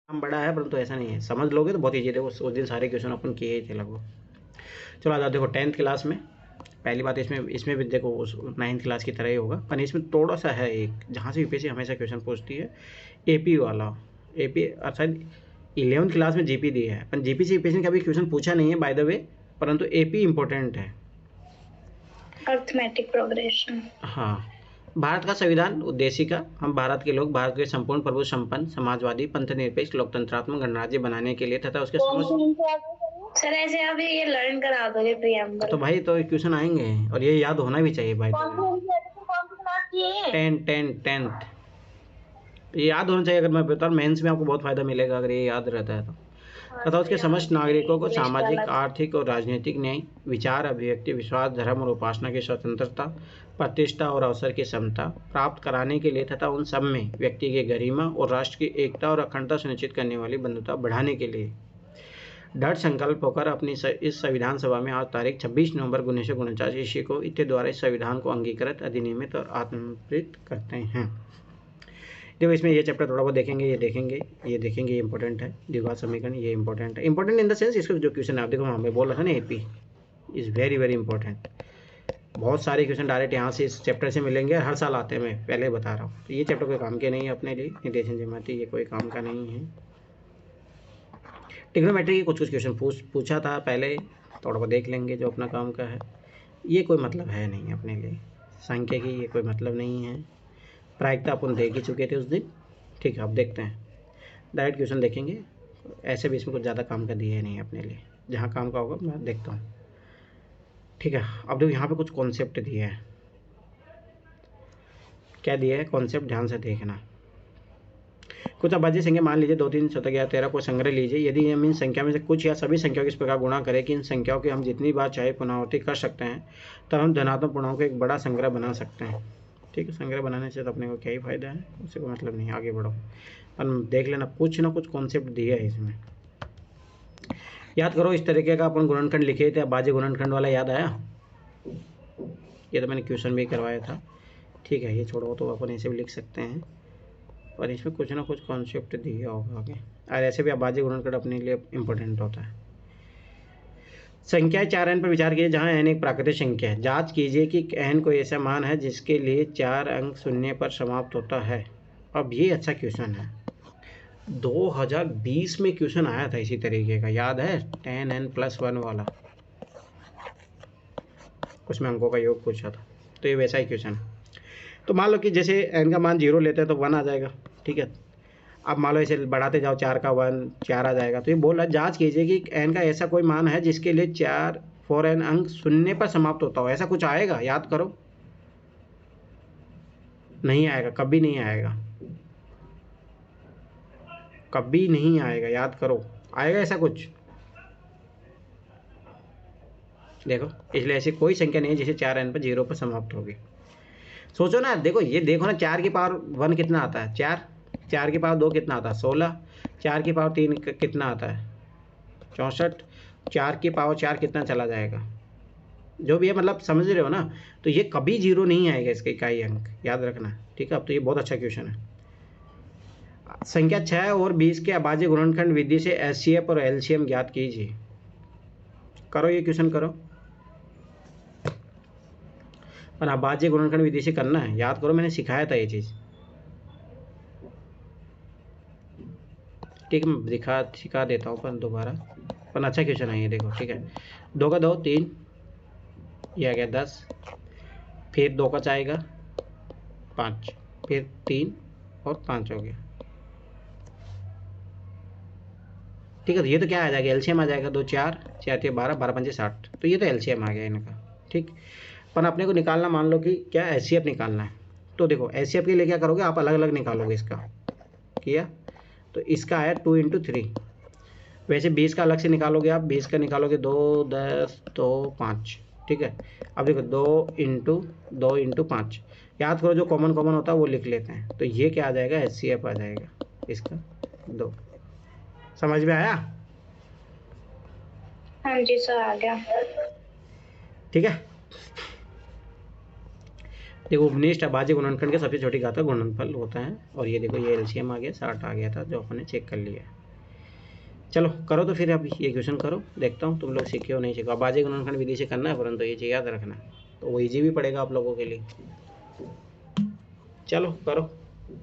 काम बड़ा है परंतु ऐसा नहीं है, समझ लोगे तो बहुत ईजी। देखो उस दिन सारे क्वेश्चन अपन किए ही थे लगभग। चलो आ जाओ, देखो 10th क्लास में पहली बात इसमें भी देखो उस 9th क्लास की तरह ही होगा, पर इसमें थोड़ा सा है एक, जहाँ से यूपीएससी हमेशा क्वेश्चन पूछती है, एपी वाला। एपी शायद 11th क्लास में जीपी दिया है, पर जीपी से यूपीएससी ने कभी क्वेश्चन पूछा नहीं है बाय द वे, परंतु एपी इंपॉर्टेंट है। Arithmetic progression. हाँ, भारत का संविधान उद्देशिका, हम भारत के लोग भारत के संपूर्ण प्रभु संपन्न समाजवादी पंथ निरपेक्ष लोकतंत्रात्मक गणराज्य बनाने के लिए तथा उसके सर ऐसे आप ये लर्न करा दोगे प्रियम्बल। तो भाई तो क्वेश्चन आएंगे और ये याद होना भी चाहिए भाई। 10th ये याद होना चाहिए। अगर मैं बता, मेंस में आपको बहुत फायदा मिलेगा अगर ये याद रहता है तो। तथा उसके समस्त नागरिकों को सामाजिक, आर्थिक और राजनीतिक न्याय, विचार, अभिव्यक्ति, विश्वास, धर्म और उपासना की स्वतंत्रता, प्रतिष्ठा और अवसर की समता प्राप्त कराने के लिए तथा उन सब में व्यक्ति की गरिमा और राष्ट्र की एकता और अखंडता सुनिश्चित करने वाली बंधुता बढ़ाने के लिए दृढ़ संकल्प होकर अपनी इस संविधान सभा में आज तारीख 26 नवंबर 1949 ईस्वी को इत्ते द्वारा इस संविधान को अंगीकृत, अधिनियमित और आत्मनिर्भर करते हैं। देखो इसमें ये चैप्टर थोड़ा बहुत देखेंगे, ये देखेंगे, ये इंपॉर्टेंट है। द्विघात समीकरण ये इंपॉर्टेंट है, इंपॉर्टेंट इन द सेंस इसको जो क्वेश्चन आप देखो, मैं बोल रहा था ना AP is very very important. बहुत सारे क्वेश्चन डायरेक्ट यहाँ से इस चैप्टर से मिलेंगे, हर साल आते हैं, मैं पहले बता रहा हूँ। तो ये चैप्टर कोई काम के नहीं है अपने लिए, निर्देशन जमाती ये कोई काम का नहीं है। ट्रिग्नोमेट्री के कुछ क्वेश्चन पूछा था पहले, थोड़ा बहुत देख लेंगे जो अपना काम का है। ये कोई मतलब है नहीं अपने लिए, संख्या की ये कोई मतलब नहीं है। प्रायिकता अपन देख ही चुके थे उस दिन, ठीक है। अब देखते हैं डायरेक्ट क्वेश्चन देखेंगे, ऐसे भी इसमें कुछ ज़्यादा काम का दिया है नहीं अपने लिए, जहाँ काम का होगा मैं देखता हूँ, ठीक है। अब देखो यहाँ पे कुछ कॉन्सेप्ट दिए हैं, क्या दिया है कॉन्सेप्ट, ध्यान से देखना। कुछ अभाज्य संख्या मान लीजिए 2, 3, 7, 11, 13 को संग्रह लीजिए। यदि हम इन संख्या में से कुछ या सभी संख्याओं को इस प्रकार गुणा करें कि इन संख्याओं की हम जितनी बार चाहे पुनरावृत्ति कर सकते हैं, तब हम धनात्मक पूर्णांकों का एक बड़ा संग्रह बना सकते हैं, ठीक है। संग्रह बनाने से तो अपने को क्या ही फायदा है, उससे कोई मतलब नहीं, आगे बढ़ो। पर देख लेना कुछ ना कुछ कॉन्सेप्ट दिया है इसमें, याद करो। इस तरीके का अपन गुणनखंड लिखे थे, अभाज्य गुणनखंड वाला याद आया? ये तो मैंने क्वेश्चन भी करवाया था, ठीक है। ये छोड़ो तो अपन ऐसे भी लिख सकते हैं, और इसमें कुछ ना कुछ कॉन्सेप्ट दिया होगा आगे। और ऐसे भी अभाज्य गुणनखंड अपने लिए इंपॉर्टेंट होता है। संख्याएं 4n पर विचार कीजिए जहां n एक प्राकृतिक संख्या है। जांच कीजिए कि n कोई ऐसा मान है जिसके लिए 4 अंक शून्य पर समाप्त होता है। अब ये अच्छा क्वेश्चन है, 2020 में क्वेश्चन आया था इसी तरीके का, याद है 10n+1 वाला, उसमें अंकों का योग पूछा था। तो ये वैसा ही क्वेश्चन है। तो मान लो कि जैसे n का मान 0 लेते हैं तो 1 आ जाएगा, ठीक है। अब मान लो इसे बढ़ाते जाओ, 4 का 1 4 आ जाएगा। तो ये बोल रहा है जांच कीजिए कि n का ऐसा कोई मान है जिसके लिए 4n अंक शून्य पर समाप्त होता हो। ऐसा कुछ आएगा, याद करो। नहीं आएगा, कभी नहीं आएगा, कभी नहीं आएगा, याद करो। आएगा ऐसा कुछ? देखो, इसलिए ऐसी कोई संख्या नहीं है जिसे 4n पर 0 पर समाप्त होगी। सोचो ना, देखो ये देखो ना, 4 की पावर 1 कितना आता है? 4 की पावर 2 कितना आता है? 16। 4 की पावर 3 कितना आता है? 64। 4 की पावर 4 कितना चला जाएगा? जो भी है, मतलब समझ रहे हो ना। तो ये कभी 0 नहीं आएगा, इसके इकाई अंक, याद रखना, ठीक है। अब तो ये बहुत अच्छा क्वेश्चन है। संख्या 6 और 20 के अभाज्य गुणनखंड विधि से एचसीएफ और एलसीएम ज्ञात कीजिए। करो ये क्वेश्चन करो, पर अभाज्य गुणनखंड विधि से करना है, याद करो, मैंने सिखाया था ये चीज़, ठीक है। मैं सिखा देता हूँ पर दोबारा, पर अच्छा क्वेश्चन है ये, देखो, ठीक है। 2 का 2 3, ये आ गया 10, फिर 2 का चाहेगा 5, फिर 3 और 5 हो गया, ठीक है। तो ये तो क्या आ जाएगा, एलसीएम आ जाएगा। 2 4 4 3 12, 12 5 60, तो ये तो एलसीएम आ गया इनका, ठीक। पर अपने को निकालना, मान लो कि क्या एचसीएफ निकालना है। तो देखो एचसीएफ के लिए क्या करोगे आप, अलग अलग निकालोगे। इसका किया तो इसका आया 2 × 3। वैसे 20 का अलग से निकालोगे आप, 20 का निकालोगे 2 10 2 5, ठीक है। अब देखो 2 × 5, याद करो जो कॉमन होता है वो लिख लेते हैं। तो ये क्या आ जाएगा, एचसीएफ आ जाएगा इसका 2। समझ में आया? हाँ जी सर, आ गया, ठीक है। देखो नेक्स्ट अभाज्य गुणनखंड के सबसे छोटी घात का गुणनफल होता है, और ये देखो ये एलसीएम आ गया, 60 आ गया था जो अपने चेक कर लिया। चलो करो तो फिर अभी ये क्वेश्चन करो, देखता हूँ तुम लोग सीखे हो नहीं सीखे। अभाज्य गुणनखंड विधि से करना है, परंतु ये चीज़ याद रखना, तो वो ईजी भी पड़ेगा आप लोगों के लिए। चलो करो,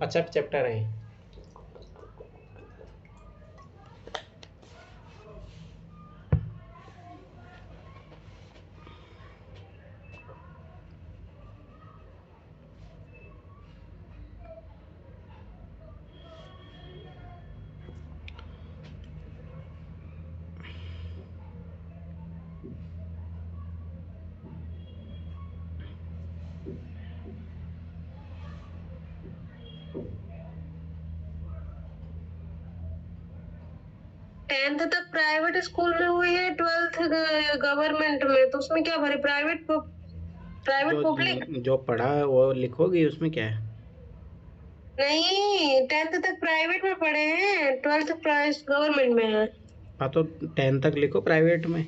अच्छा चैप्टर है। टेंथ तक प्राइवेट स्कूल में हुई है, 12th गवर्नमेंट में, तो उसमें क्या भरे? Private public? जो पढ़ा है वो लिखोगी, उसमें क्या है? नहीं, 10th तक प्राइवेट में पढ़े हैं, 12th गवर्नमेंट में है। हाँ तो 10 तक लिखो प्राइवेट में।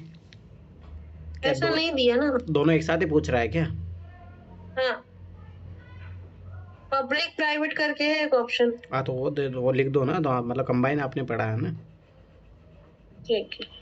ऐसा नहीं दिया ना। दोनों एक साथ ही पूछ रहा है क्या? हाँ, पब्लिक प्राइवेट करके है एक ऑप्शन। हाँ तो वो दे दो, वो लिख दो ना, तो मतलब कंबाइन आपने पढ़ा है ना। ठीक है।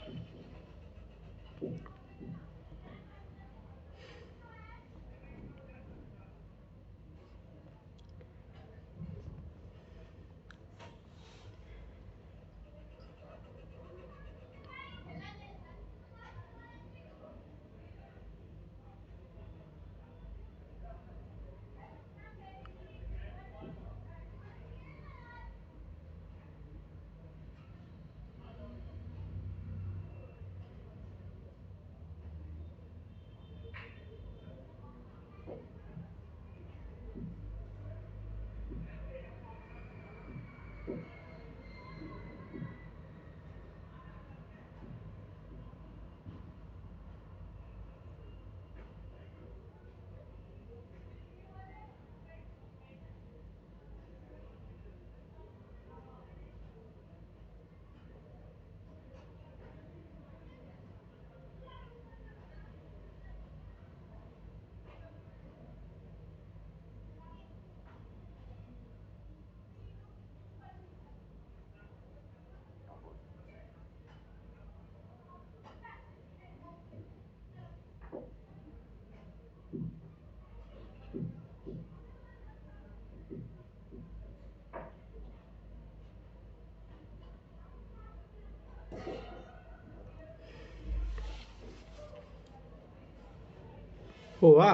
हुआ?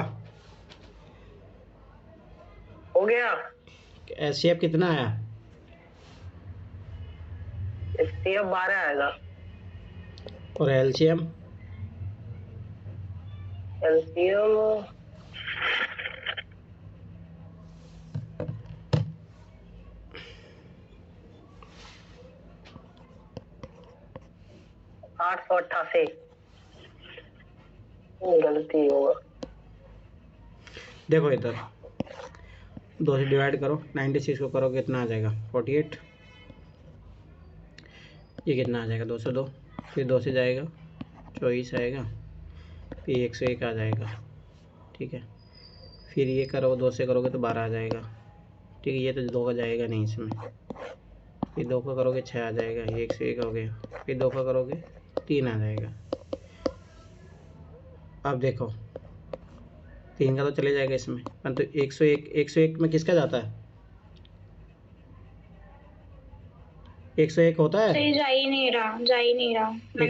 हो गया। एचसीएफ कितना आया? एचसीएफ 12 आएगा। और एलसीएम? एलसीएम 888। गलती होगा। देखो इधर 2 से डिवाइड करो, 96 को करोगे कितना आ जाएगा? 48। ये कितना आ जाएगा? 2 से 2, फिर 2 से जाएगा 24 आएगा, फिर 101 आ जाएगा। ठीक है, फिर ये करो, 2 से करोगे तो 12 आ जाएगा। ठीक है, ये तो 2 का जाएगा नहीं इसमें। फिर 2 का करोगे 6 आ जाएगा, ये 101 हो गया। फिर 2 का करोगे 3 आ जाएगा। अब देखो 3 का तो चले जाएगा इसमें, परंतु 101 में किसका जाता है? 101 होता है। सही जा ही नहीं रहा, मैंने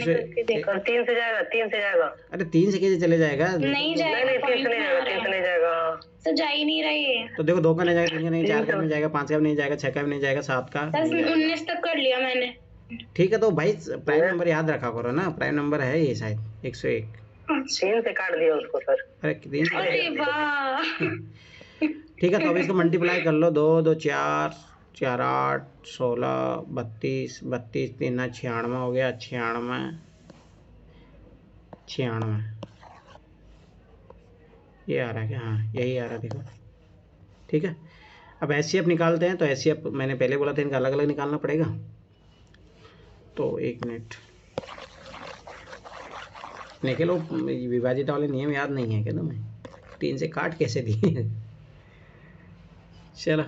करके देखा। 3 से जाएगा, 3 से जाएगा। अरे 3 से कैसे चले जाएगा? नहीं जाएगा, नहीं 3 से नहीं जाएगा, 3 से नहीं जाएगा। तो जा ही नहीं रही है। तो देखो 2 का नहीं जाएगा, 3 का नहीं, 4 का नहीं जाएगा, 5 का भी नहीं जाएगा, 6 का भी नहीं जाएगा, 7 का। 19 तक कर लिया मैंने। ठीक है, तो भाई प्राइम नंबर याद रखा करो ना, प्राइम नंबर है ये शायद 101। 3 से काट दिया उसको सर। अरे 3 से? अरे वाह। ठीक है, तो अब इसको मल्टीप्लाई कर लो। 2 2 4 4 8 16 32 32 3 96 हो गया। 96 96 ये आ रहा है क्या? हाँ यही आ रहा है, देखो। ठीक है, अब एचसीएफ निकालते हैं। तो एचसीएफ मैंने पहले बोला था, इनका अलग अलग निकालना पड़ेगा। तो 1 मिनट निकलो, विभाजिता वाले नियम याद नहीं है क्या तुम्हें? 3 से काट कैसे दिए? चलो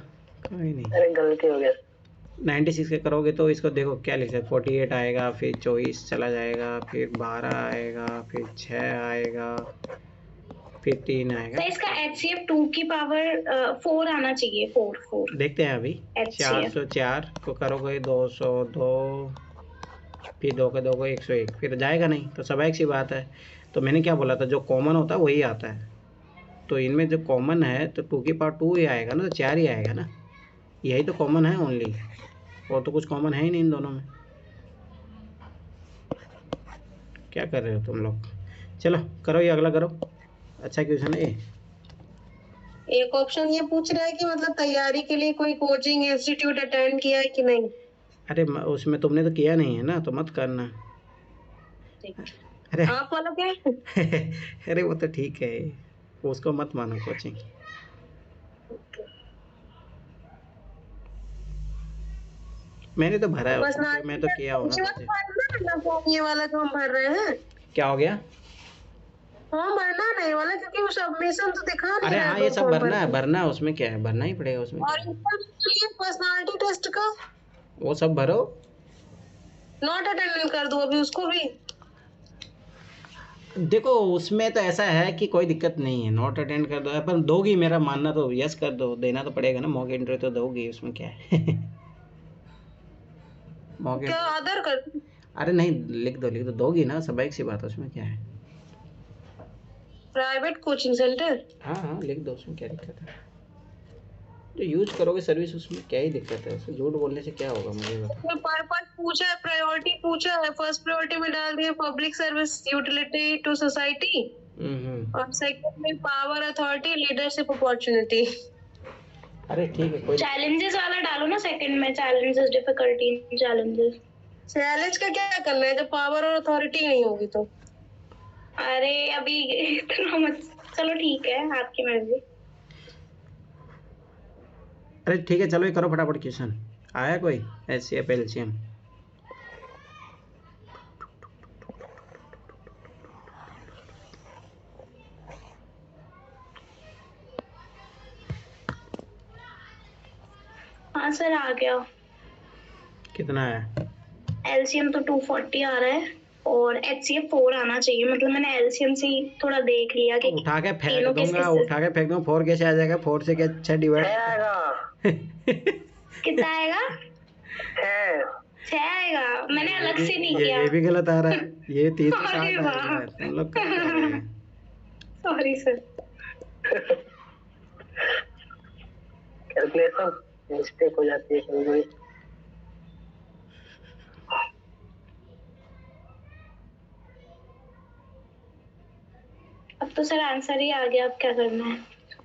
कोई नहीं, अरे गलती हो गया। 96 का करोगे तो इसको देखो क्या लिख सकते, 48 आएगा, फिर 24 चला जाएगा, फिर 12 आएगा, फिर 6 आएगा, फिर 3 आएगा। तो इसका HCF 2 की पावर 4 आना चाहिए, 4 देखते हैं अभी। HCF 404 को करोगे 202, फिर 2 का 2 को 101, फिर जाएगा नहीं, तो स्वाभाविक सी बात है। तो मैंने क्या बोला था, जो कॉमन होता है वही आता है। तो इनमें जो कॉमन है तो 2 की पावर 2 ही आएगा ना, तो 4 ही आएगा ना, यही तो कॉमन है ओनली, और तो कुछ कॉमन है ही नहीं इन दोनों में। क्या कर रहे हो तुम लोग? चलो करो, ये अगला करो। अच्छा क्वेश्चन है ये। एक ऑप्शन ये पूछ रहा है कि मतलब तैयारी के लिए कोई कोचिंग इंस्टीट्यूट अटेंड किया है कि नहीं। अरे उसमें तुमने तो किया नहीं है ना, तो मत करना। अरे आप वाला क्या है? अरे वो तो ठीक है, उसको मत मानो कोचिंग। मैंने तो भरा है बस उसमें, ना, मैं तो किया हूँ ना कोचिंग। ये वाला जो हम भर रहे हैं, क्या हो गया? फॉर्म भरना नहीं वाला, क्योंकि वो सबमिशन तो दिखा नहीं अरे रहा हाँ, है ये दो सब फॉर्म भरना है, भर के। भरना है, उसमें क्या है, भरना ही पड़ेगा, उसमें और क्या है। इसके लिए पर्सनालिटी टेस्ट का वो सब भरो। नॉट अटेंड कर दूं अभी उसको भी? देखो उसमें तो ऐसा है कि कोई दिक्कत नहीं है, नॉट अटेंड कर दो, पर दोगी, मेरा मानना तो यस कर दो, देना तो पड़ेगा ना, मॉक इंटरव्यू तो दोगी, उसमें क्या है। मॉक क्या इंटरव्यू, आधार कर? अरे नहीं, लिख दो लिख दो, दोगी ना, स्वाभाविक सी बात है, उसमें क्या है। Private coaching centre. हाँ हाँ लिख दो, उसमें क्या दिक्कत है, जो यूज करोगे सर्विस, उसमें क्या ही दिक्कत है, उसमें झूठ बोलने से क्या होगा, मुझे बताओ। उसमें पर्पस पूछा है, प्रायोरिटी पूछा है, फर्स्ट प्रायोरिटी में डाल दिया public service utility to society, और सेकंड में पावर अथॉरिटी लीडरशिप अपॉर्चुनिटी। अरे ठीक है, कोई चैलेंजेस वाला डालो ना सेकंड में, चैलेंजेस, डिफिकल्टी चैलेंजेस। चैलेंज का क्या करना है जब पावर और अथॉरिटी नहीं होगी तो? अरे अभी इतना मत, चलो ठीक है, आपकी मर्जी। अरे ठीक है, चलो ये करो फटाफट क्वेश्चन। आया कोई HCF LCM? हाँ सर आ गया। कितना है? LCM तो 240 आ रहा है, और HCF 4 आना चाहिए, मतलब मैंने LCM से ही थोड़ा देख लिया कि उठा के फेंक तीनों किस दूंगा, किस उठा के फेंक दूंगा, 4 कैसे आ जाएगा, 4 से क्या 6 डिवाइड कितना आएगा। 6 आएगा, मैंने अलग से नहीं किया। ये भी गलत आ रहा है, ये 3 से 7 अरे वाह। आएगा, तुम लोग कर क्या रहे हैं? Sorry sir. कैलकुलेशन मिस्टेक हो जाती है कभी। अब तो सर आंसर ही आ गया, अब क्या करना है,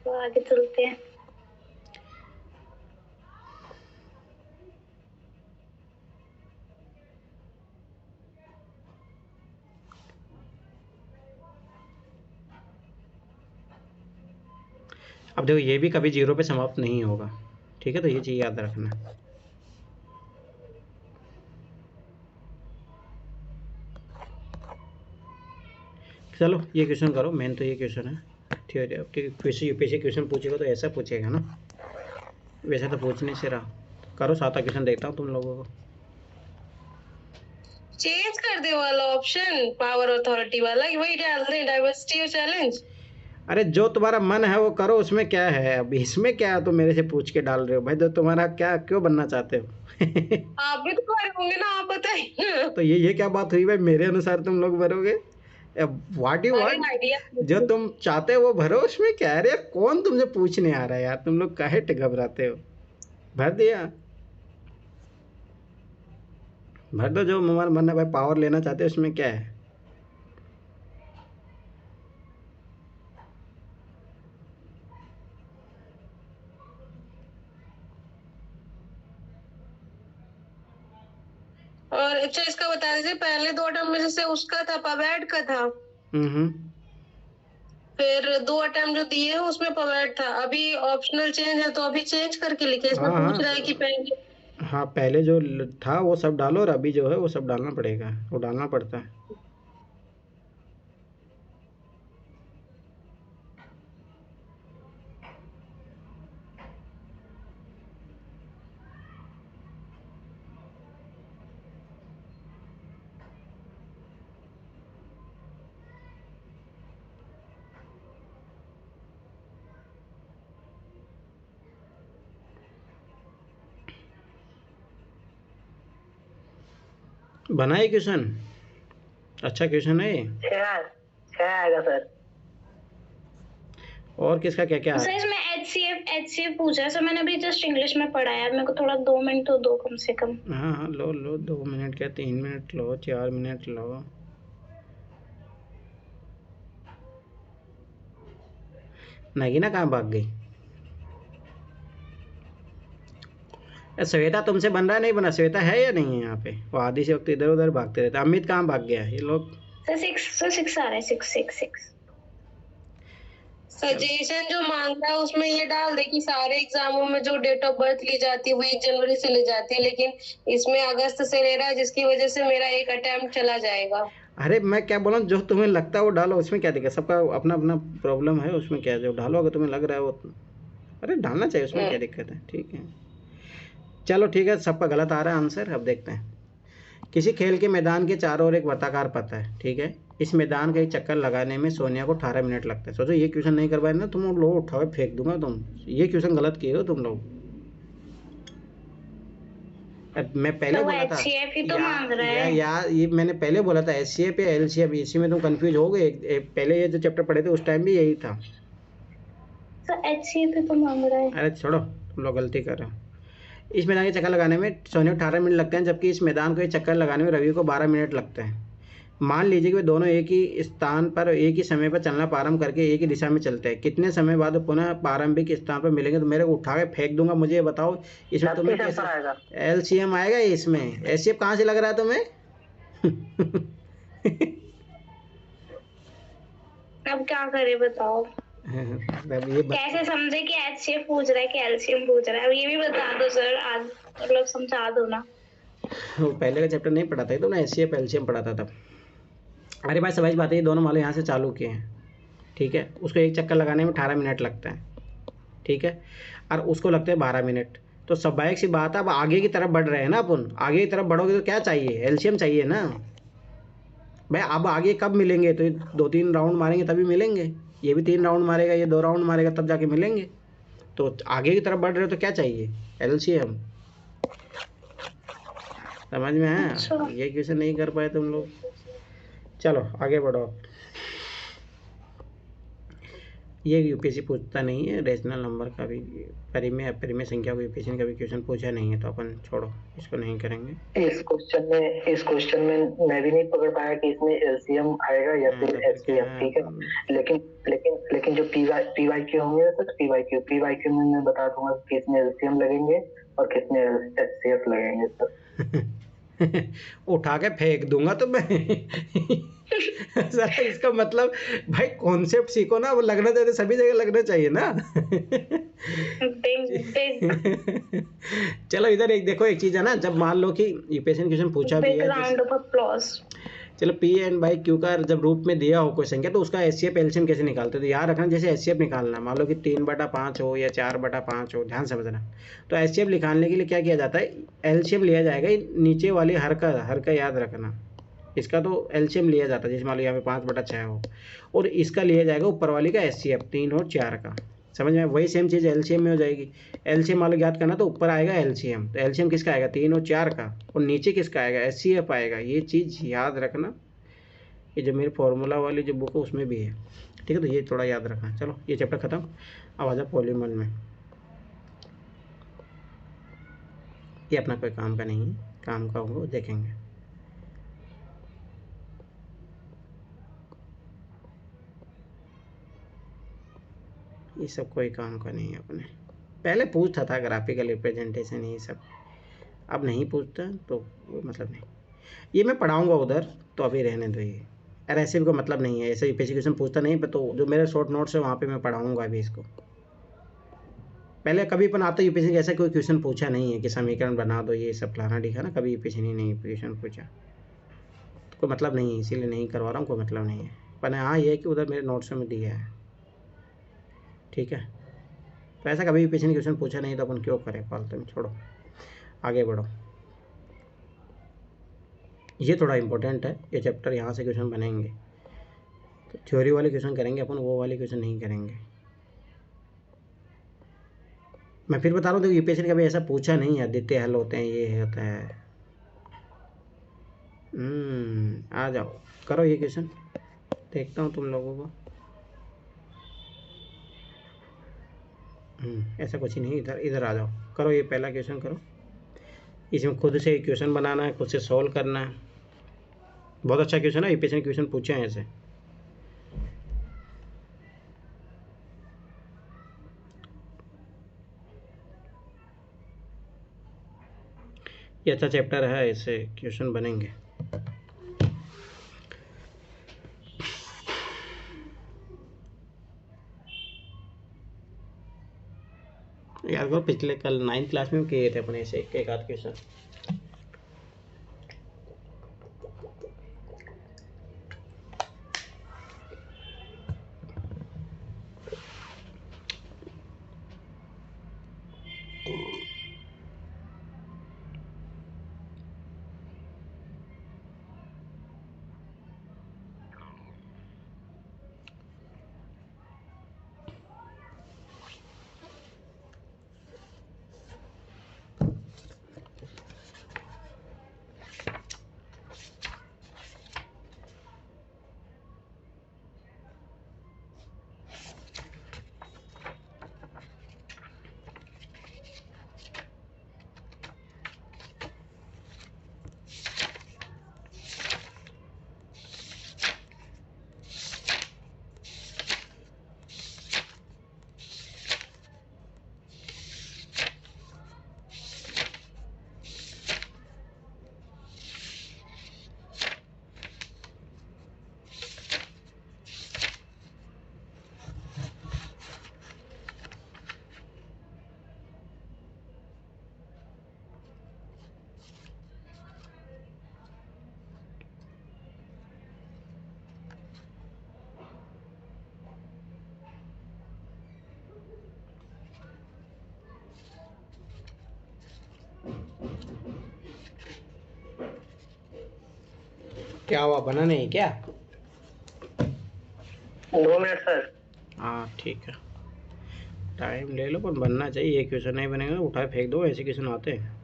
तो आगे चलते हैं। अब देखो ये भी कभी 0 पे समाप्त नहीं होगा, ठीक है, तो ये चीज़ याद रखना। चलो ये क्वेश्चन करो, मेन तो ये क्वेश्चन है, ठीक है, आपके क्वेश्चन यूपीएससी क्वेश्चन पूछेगा तो ऐसा पूछेगा ना, वैसे तो पूछने से रहा। करो 7वां क्वेश्चन, देखता हूँ तुम लोगों को। चेंज कर दे वाला ऑप्शन, पावर अथॉरिटी वाला, वही डाल दे, डाइवर्सिटी और चैलेंज। अरे जो तुम्हारा मन है वो करो, उसमें क्या है, अब इसमें क्या है, तुम मेरे से पूछ के डाल रहे हो भाई, तो तुम्हारा क्या, क्यों बनना चाहते हो? आप भी तो भरे होंगे ना, आप बताइए। तो ये क्या बात हुई भाई, मेरे अनुसार तुम लोग भरोगे, व्हाट यू अरे वांट, आइडिया जो तुम चाहते हो वो भरो, उसमें क्या है, अरे कौन तुमसे पूछने आ रहा है यार, तुम लोग काहे घबराते हो, भर दिया, भर दो, जो हमारा मन है भाई, पावर लेना चाहते हो, उसमें क्या है। और अच्छा इसका बता दीजिए, पहले 2 अटेम्प्ट में जैसे उसका था, पवेड का था, फिर 2 अटेम्प्ट जो दिए हैं उसमें पवेड था, अभी ऑप्शनल चेंज है तो अभी चेंज करके लिखे, इसमें हाँ पूछ रहा है कि हाँ पहले। हाँ, पहले जो था वो सब डालो, और अभी जो है वो सब डालना पड़ेगा, वो डालना पड़ता है। बना है क्वेश्चन, अच्छा क्वेश्चन है ये। 6 आएगा सर। और किसका क्या क्या सर है? इसमें HCF पूछा है सर, मैंने अभी जस्ट इंग्लिश में पढ़ा है, मेरे को थोड़ा 2 मिनट तो दो कम से कम। हाँ हाँ लो लो, 2 मिनट क्या 3 minute low, 4 minute low. Nagina कहाँ भाग गई? श्वेता तुमसे बन रहा है नहीं बना? श्वेता है या नहीं है यहाँ पे? वो आधी से वक्त इधर उधर भागते रहते। अमित कहाँ भाग गया? ये लोग सर 6 आ रहा है, 6 सजेशन जो मांग रहा है उसमें ये डाल दे कि सारे एग्जामों में जो डेट ऑफ बर्थ ली जाती है वो 1 जनवरी से ली जाती है, लेकिन इसमें अगस्त से ले रहा है, जिसकी वजह से मेरा एक अटेम्प्ट चला जाएगा। अरे मैं क्या बोला, जो तुम्हें लगता है वो डालो, उसमें क्या दिक्कत? सबका अपना अपना प्रॉब्लम है, उसमें क्या है? जो डालो अगर तुम्हें लग रहा है वो, अरे डालना चाहिए, उसमें क्या दिक्कत है? ठीक है चलो ठीक है, सबका गलत आ रहा है आंसर। अब देखते हैं। किसी खेल के मैदान के चारों ओर एक वर्ताकार पथ है, ठीक है। इस मैदान का एक चक्कर लगाने में सोनिया को 18 मिनट लगते हैं। सोचो ये क्वेश्चन नहीं कर पाए ना, तुम लोग उठाओ फेंक दूंगा तुम। ये क्वेश्चन गलत किए हो तुम लोग। मैं पहले तो वो बोला था HCF ही तो मांग रहा है। ये मैंने पहले बोला था, HCF या LCF, इसी में तुम कंफ्यूज हो गए। पहले ये जो चैप्टर पढ़े थे उस टाइम भी यही था। सर HCF ही तो मांग रहा है। अरे छोड़ो, तुम लोग गलती कर रहे हो। इस मैदान के चक्कर लगाने में सोनिया को 18 मिनट लगते हैं, जबकि इस मैदान को एक चक्कर लगाने में रवि को 12 मिनट लगते हैं। मान लीजिए कि वे दोनों एक ही स्थान पर एक ही समय पर चलना प्रारंभ करके एक ही दिशा में चलते हैं। कितने समय बाद वो पुनः प्रारंभिक स्थान पर मिलेंगे? तो मेरे को उठा के फेंक दूंगा। मुझे ये बताओ इसमें तुम्हें कैसे LCM आएगा? इसमें HCF कहाँ से लग रहा है तुम्हें? अब क्या करे बताओ? कैसे समझे कि HCF पूछ रहा है कि LCM पूछ रहा है? अब ये भी बता दो सर, आज मतलब समझा दो ना। वो पहले का चैप्टर नहीं पढ़ा था तो ना, HCF LCM पढ़ाता था। अरे भाई समझ बात है, ये दोनों मालो यहाँ से चालू किए हैं, ठीक है। उसको एक चक्कर लगाने में 18 मिनट लगता है, ठीक है, और उसको लगते हैं 12 मिनट। तो स्वाभाविक सी बात है, अब आगे की तरफ बढ़ रहे हैं ना अपन। आगे की तरफ बढ़ोगे तो क्या चाहिए? LCM चाहिए ना भाई। अब आगे कब मिलेंगे? तो ये 2-3 राउंड मारेंगे तभी मिलेंगे। ये भी 3 राउंड मारेगा, ये 2 राउंड मारेगा, तब जाके मिलेंगे। तो आगे की तरफ बढ़ रहे हो तो क्या चाहिए? LCM। समझ में आया? ये क्वेश्चन नहीं कर पाए तुम लोग। चलो आगे बढ़ो। ये यूपीएससी पूछता नहीं है, रेशनल नंबर का भी, परिमेय संख्या को यूपीएससी ने कभी क्वेश्चन पूछा नहीं है, तो अपन छोड़ो, इसको नहीं करेंगे। इस क्वेश्चन में मैं भी नहीं पकड़ पाया कि इसमें LCM आएगा या फिर HCF, ठीक है। लेकिन जो PYQ होंगे ना सर, PYQ में मैं बता दूंगा कि किसमें LCM लगेंगे और किसमें HCF लगेंगे सर। उठा के फेंक दूंगा तो मैं। सर इसका मतलब भाई कॉन्सेप्ट सीखो ना, वो लगना चाहिए, सभी जगह लगना चाहिए ना। चलो इधर एक देखो, एक चीज है ना, जब मान लो कि यूपीएससी ने क्वेश्चन पूछा भी है, चलो P एंड बाई Q का जब रूप में दिया हो कोई संख्या, तो उसका HCF LCM कैसे निकालते? तो याद रखना, जैसे HCF निकालना, मान लो कि 3/5 हो या 4/5 हो, ध्यान समझना। तो HCF निकालने के लिए क्या किया जाता है? LCM लिया जाएगा नीचे वाली हर का याद रखना। इसका तो LCM लिया जाता है, जैसे मान लो यहाँ पे 5/6 हो, और इसका लिया जाएगा ऊपर वाली का HCF 3 और 4 का। समझ में? वही सेम चीज़ LCM में हो जाएगी। LCM मान लो याद करना, तो ऊपर आएगा LCM, तो LCM किसका आएगा? 3 और 4 का, और नीचे किसका आएगा? HCF आएगा। ये चीज़ याद रखना, ये जो मेरी फॉर्मूला वाली जो बुक है उसमें भी है, ठीक है। तो ये थोड़ा याद रखना। चलो ये चैप्टर खत्म, अब आ जाओ पॉलीमर में। ये अपना कोई काम का नहीं है, काम का होगा देखेंगे। ये सब कोई काम का नहीं है। अपने पहले पूछता था ग्राफिकल रिप्रेजेंटेशन ये सब, अब नहीं पूछता, तो मतलब नहीं। ये मैं पढ़ाऊंगा उधर, तो अभी रहने दो ये। अरे ऐसे भी कोई मतलब नहीं है, ऐसे यूपीएससी क्वेश्चन पूछता नहीं, तो जो मेरे शॉर्ट नोट्स है वहाँ पे मैं पढ़ाऊंगा अभी इसको। पहले कभी अपन आता यूपीएससी ऐसा कोई क्वेश्चन पूछा नहीं है कि समीकरण बना दो, ये सब फलाना दिखा ना, कभी यूपीएससी ने नहीं क्वेश्चन पूछा। तो कोई मतलब नहीं है, इसीलिए नहीं करवा रहा हूँ, कोई मतलब नहीं है। पर हाँ ये है कि उधर मेरे नोट्स में दिया है, ठीक है। तो ऐसा कभी यूपीएससी ने क्वेश्चन पूछा नहीं, तो अपन क्यों करें फालतू में, छोड़ो आगे बढ़ो। ये थोड़ा इंपॉर्टेंट है, ये चैप्टर, यहाँ से क्वेश्चन बनेंगे। तो थ्योरी वाले क्वेश्चन करेंगे अपन, वो वाले क्वेश्चन नहीं करेंगे। मैं फिर बता रहा हूँ, देखो यूपीएससी ने कभी ऐसा पूछा नहीं है, आदित्य हल होते हैं, ये होता है, आ जाओ, करो ये क्वेश्चन, देखता हूँ तुम लोगों को। ऐसा कुछ ही नहीं, इधर इधर आ जाओ, करो ये पहला क्वेश्चन करो। इसमें खुद से क्वेश्चन बनाना है, खुद से सॉल्व करना है। बहुत अच्छा क्वेश्चन है, यूपीएससी ने क्वेश्चन पूछे हैं ऐसे। ये अच्छा चैप्टर है, इससे क्वेश्चन बनेंगे। यार वो पिछले कल 9th क्लास में किए थे अपने, से एक आध क्वेश्चन। क्या हुआ, बना नहीं क्या? 2 मिनट सर। हाँ ठीक है, टाइम ले लो, पर बनना चाहिए। ये क्वेश्चन नहीं बनेगा उठाए फेंक दो, ऐसे क्वेश्चन आते हैं।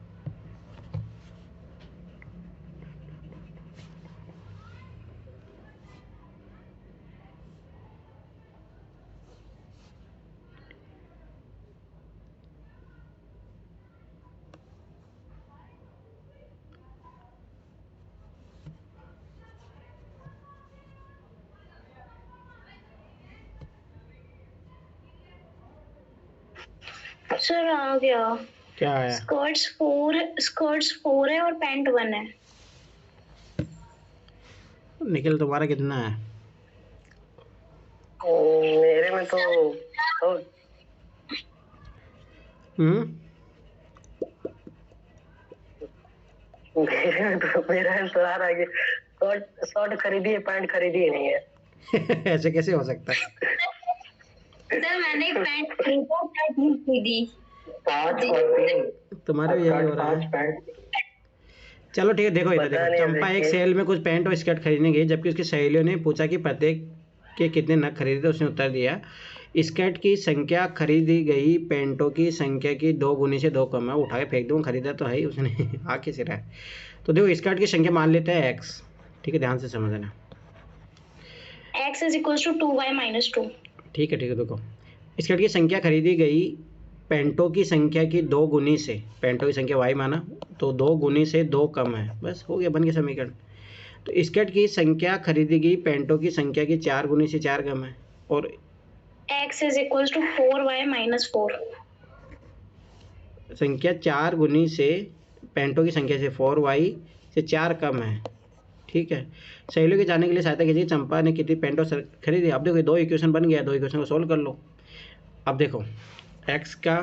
सर आ गया। क्या आया? स्कर्ट्स 4 है और पैंट 1 है। निखिल तुम्हारा कितना है? मेरे में तो मेरा तो आ रहा है कि शर्ट खरीदी है, पैंट खरीदी नहीं है। ऐसे कैसे हो सकता है? सर मैंने पैंट खरीदा, पैंट नहीं खरीदी। 5 और 3 तुम्हारे भी यही हो रहा है। चलो ठीक है, देखो इधर देखो, चंपा एक सेल में कुछ पैंट और स्कर्ट खरीदने गई, जबकि उसकी सहेलियों ने पूछा कि प्रत्येक के कितने नग खरीदे, तो उसने उत्तर दिया स्कर्ट की संख्या खरीदी गई पैंटों की संख्या की 2 गुनी से 2 कम है। उठा के फेंक दूँ, खरीदा तो है ही उसने। आ किस रहा है? तो देखो स्कर्ट की संख्या मान लेते हैं x, ठीक है, ध्यान से समझना। x is equals to 2y minus 2। ठीक है देखो, स्कर्ट की संख्या खरीदी गई पैंटों की संख्या की 2 गुनी से, पैंटों की संख्या y माना, तो 2 गुनी से 2 कम है, बस हो गया, बन गया समीकरण। तो स्कर्ट की संख्या खरीदी गई पैंटों की संख्या की 4 गुनी से 4 कम है, और x is equals to 4y minus 4। संख्या 4 गुनी से पैंटों की संख्या से 4y से 4 कम है, ठीक है। सहेलियों के जाने के लिए सहायता कीजिए, चंपा ने कितनी पैंटों खरीदी। अब देखो 2 इक्वेशन बन गया, 2 इक्वेशन को सोल्व कर लो। अब देखो x का,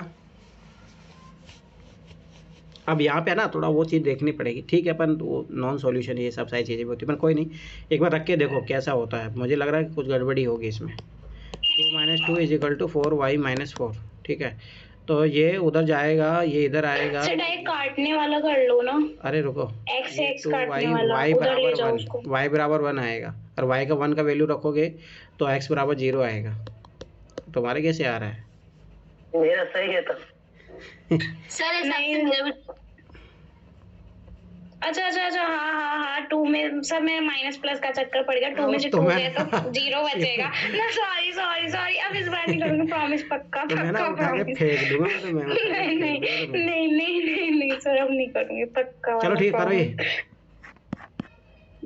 अब यहाँ पे ना थोड़ा वो चीज़ देखनी पड़ेगी, ठीक है, अपन वो नॉन सॉल्यूशन ये सब सारी चीज़ें भी होती है, पर कोई नहीं, एक बार रख के देखो कैसा होता है। मुझे लग रहा है कि कुछ गड़बड़ी होगी इसमें। 2 - 2 इज इक्वल टू 4y - 4, ठीक है। तो ये उधर जाएगा, ये इधर आएगा। सर डायरेक्ट काटने वाला कर लो ना। अरे रुको, x काटने y वाला, y उधर ले बराबर जाओ 1, उसको। y बराबर 1 आएगा, और y का 1 का वैल्यू रखोगे तो x बराबर 0 आएगा। तुम्हारे कैसे आ रहा है? मेरा सही है तो सर नहीं, अच्छा अच्छा अच्छा, हाँ हाँ हाँ, 2 में सब में माइनस प्लस का चक्कर पड़ गया। 2 में से तो 2 मैं गए तो 0 बचेगा ना। सॉरी सॉरी सॉरी, अब इस बार नहीं करूंगी, प्रॉमिस, पक्का तो मैं ना पक्का उठा के प्रॉमिस। फेंक दूंगा, तो मैं उठा के नहीं नहीं फेंक दूंगा तो मैं। नहीं नहीं नहीं नहीं सर, अब नहीं करूंगी, पक्का चलो वाला ठीक है, करो ये। प्रॉमिस।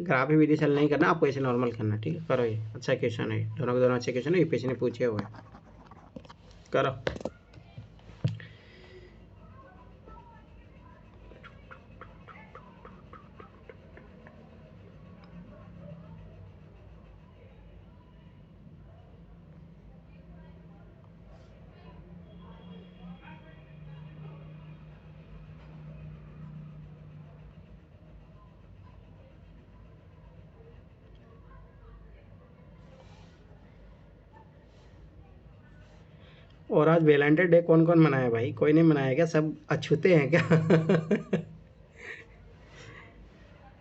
ग्राफी विधि से हल नहीं करना, आपको ऐसे नॉर्मल करना, ठीक है। करो ये, अच्छा क्वेश्चन है, दोनों के दोनों अच्छे क्वेश्चन है, यूपीएससी ने पूछे हुए हैं। करो। और आज वैलेंटाइन डे कौन कौन मनाया भाई? कोई नहीं मनाया क्या? सब अछूते हैं क्या?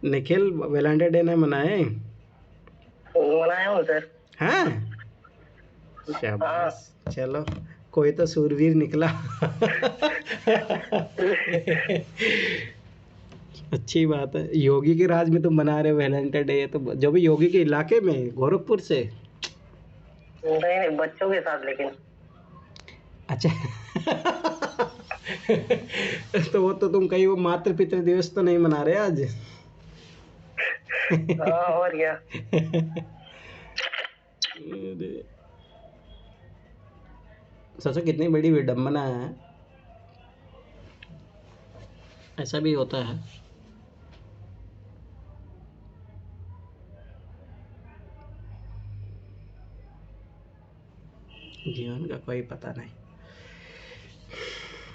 निखिल वैलेंटाइन डे नहीं मनाए? मनाया हूँ सर। हाँ, शाबाश, चलो कोई तो सूरवीर निकला। अच्छी बात है। योगी के राज में तुम मना रहे हो वैलेंटाइन डे, तो जो भी योगी के इलाके में, गोरखपुर से? नहीं नहीं, बच्चों के साथ लेकिन। अच्छा। तो वो तो तुम कहीं वो मातृ पितृ दिवस तो नहीं मना रहे आज? हाँ, और क्या। सोचो कितनी बड़ी विडंबना है। ऐसा भी होता है। जीवन का कोई पता नहीं।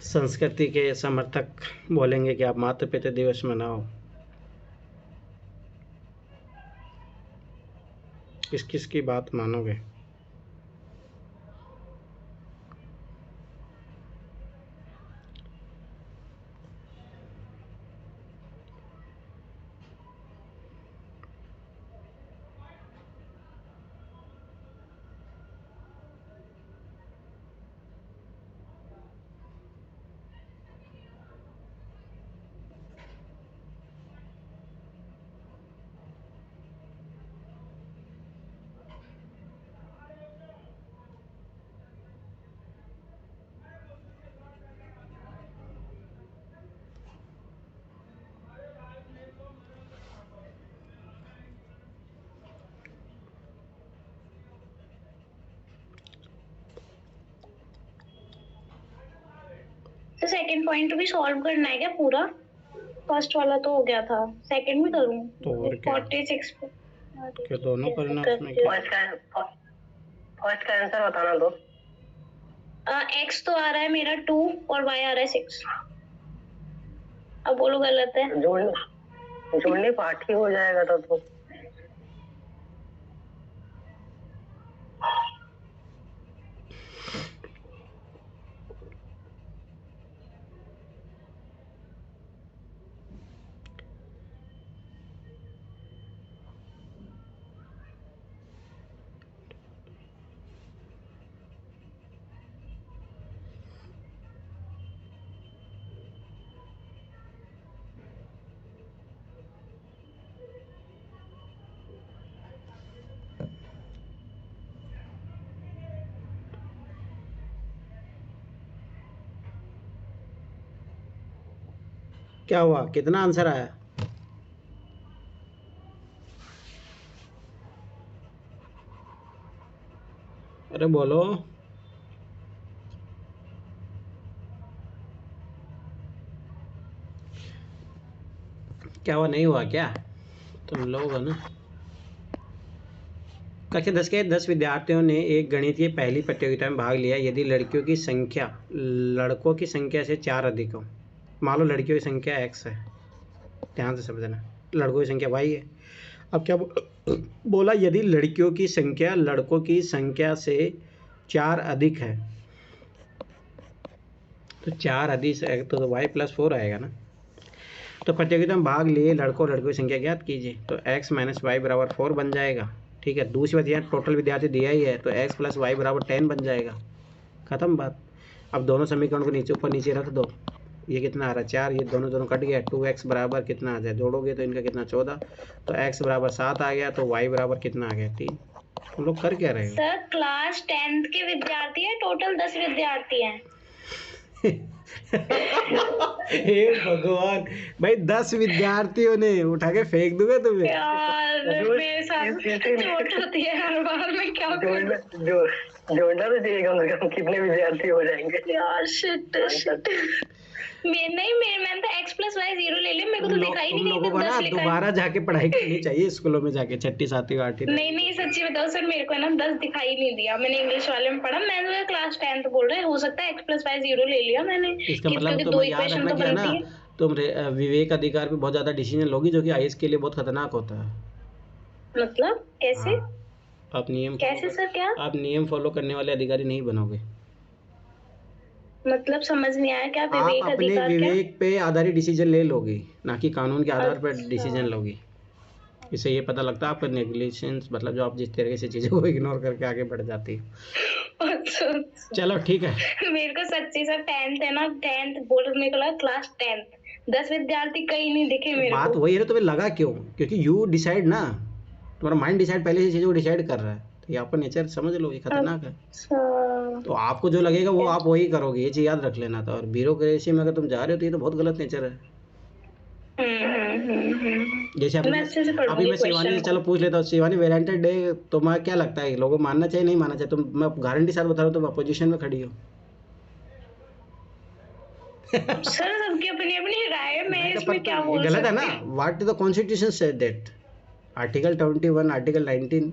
संस्कृति के समर्थक बोलेंगे कि आप मातृ पितृ दिवस मनाओ। किस किस की बात मानोगे? तो सेकंड पॉइंट भी सॉल्व करना है क्या पूरा? फर्स्ट वाला तो हो गया था, सेकंड भी करूं? तो और क्या? 46 क्या दोनों करना उसमें क्या? फर्स्ट का आंसर बताना दो। एक्स तो आ रहा है मेरा 2 और वाई आ रहा है 6। अब बोलो गलत है। जोड़ने पाठ ही हो जाएगा तब तो। क्या हुआ? कितना आंसर आया? अरे बोलो। क्या हुआ? नहीं हुआ क्या? तुम लोग है ना। कक्षा 10 के 10 विद्यार्थियों ने एक गणितीय पहली प्रतियोगिता में भाग लिया। यदि लड़कियों की संख्या लड़कों की संख्या से 4 अधिक हो, मान लो लड़कियों की संख्या x है, ध्यान से समझना, लड़कों की संख्या y है। अब क्या बोला? यदि लड़कियों की संख्या लड़कों की संख्या से 4 अधिक है, तो 4 अधिक है तो y + 4 आएगा ना। तो प्रतियोगिता में भाग लिए लड़कों लड़कियों की संख्या ज्ञात कीजिए। तो x - y = 4 बन जाएगा, ठीक है। दूसरी बात, यहाँ टोटल विद्यार्थी दिया ही है, तो x + y = 10 बन जाएगा। खत्म बात। अब दोनों समीकरण को नीचे ऊपर नीचे रख दो, ये कितना आ रहा है 4, ये दोनों दोनों कट गया, 2x बराबर कितना आ जाए, जोड़ोगे तो इनका कितना 14, तो x बराबर 7 आ गया, तो y बराबर कितना आ गया 3। तुम लोग कर क्या रहे हो? सर क्लास 10th के विद्यार्थी है, टोटल 10 विद्यार्थी हैं। हे भगवान भाई, 10 विद्यार्थियों ने उठा के फेंक दूंगा तुम्हें। यार मेरे साथ चोट होती है हर बार, मैं क्या करूं? जोड़ना तो चाहिए कम से कम, कितने विद्यार्थी हो जाएंगे यार शिट। मैंने तो x + y 0 ले लिया, मेरे को तो दिखाई नहीं लोगों को ना दोबारा जाके पढ़ाई करनी चाहिए स्कूलों में जाके, 6ठी 7ठी 8ठी। नहीं सच्ची बताओ सर, मेरे को ना 10 दिखाई नहीं दिया। मैंने इंग्लिश वाले में पढ़ा, मैं तो क्लास 10th बोल रहे, हो सकता है x + y 0 ले लिया मैंने। इसका मतलब तुम याद रखना क्या ना, तुम विवेक अधिकार पे बहुत ज्यादा डिसीजन लोगी, जो कि IAS के लिए बहुत खतरनाक होता है। मतलब कैसे? आप नियम कैसे सर? क्या आप नियम फॉलो करने वाले अधिकारी नहीं बनोगे? मतलब समझ नहीं आया। क्या विवेक आप अपने विवेक पे आधारित डिसीजन ले लोगी, ना कि कानून के आधार पर डिसीजन लोगी। इससे ये पता लगता है आपका नेग्लिजेंस, मतलब जो आप जिस तरीके से चीजों को इग्नोर करके आगे बढ़ जाती है। अच्छा। चलो ठीक है। मेरे को सच्ची सर 10th है ना, 10th बोल, मेरे को लगा क्लास 10th 10 विद्यार्थी कहीं नहीं दिखे मेरे को। बात वही है, तुम्हें लगा क्यों? क्योंकि यू डिसाइड ना, तुम्हारा माइंड डिसाइड पहले से चीजों को डिसाइड कर रहा है, तो ये आपका नेचर समझ लो, ये खतरनाक है। तो आपको जो लगेगा वो आप वही करोगे, ये चीज याद रख लेना था। और ब्यूरोक्रेसी में अगर तुम जा रहे हो तो ये तो बहुत गलत नेचर है। जैसे अभी मैं शिवानी से चलो पूछ लेता हूँ, शिवानी वैलेंटाइन डे तुम्हें क्या लगता है, लोगों को मानना चाहिए नहीं मानना चाहिए? तुम, मैं गारंटी साथ बता रहा हूँ, तुम अपोजिशन में खड़ी हो। सर सबकी अपनी अपनी राय है, मैं इसमें क्या बोल गलत है ना? What is the constitution said that, article 21, article 19।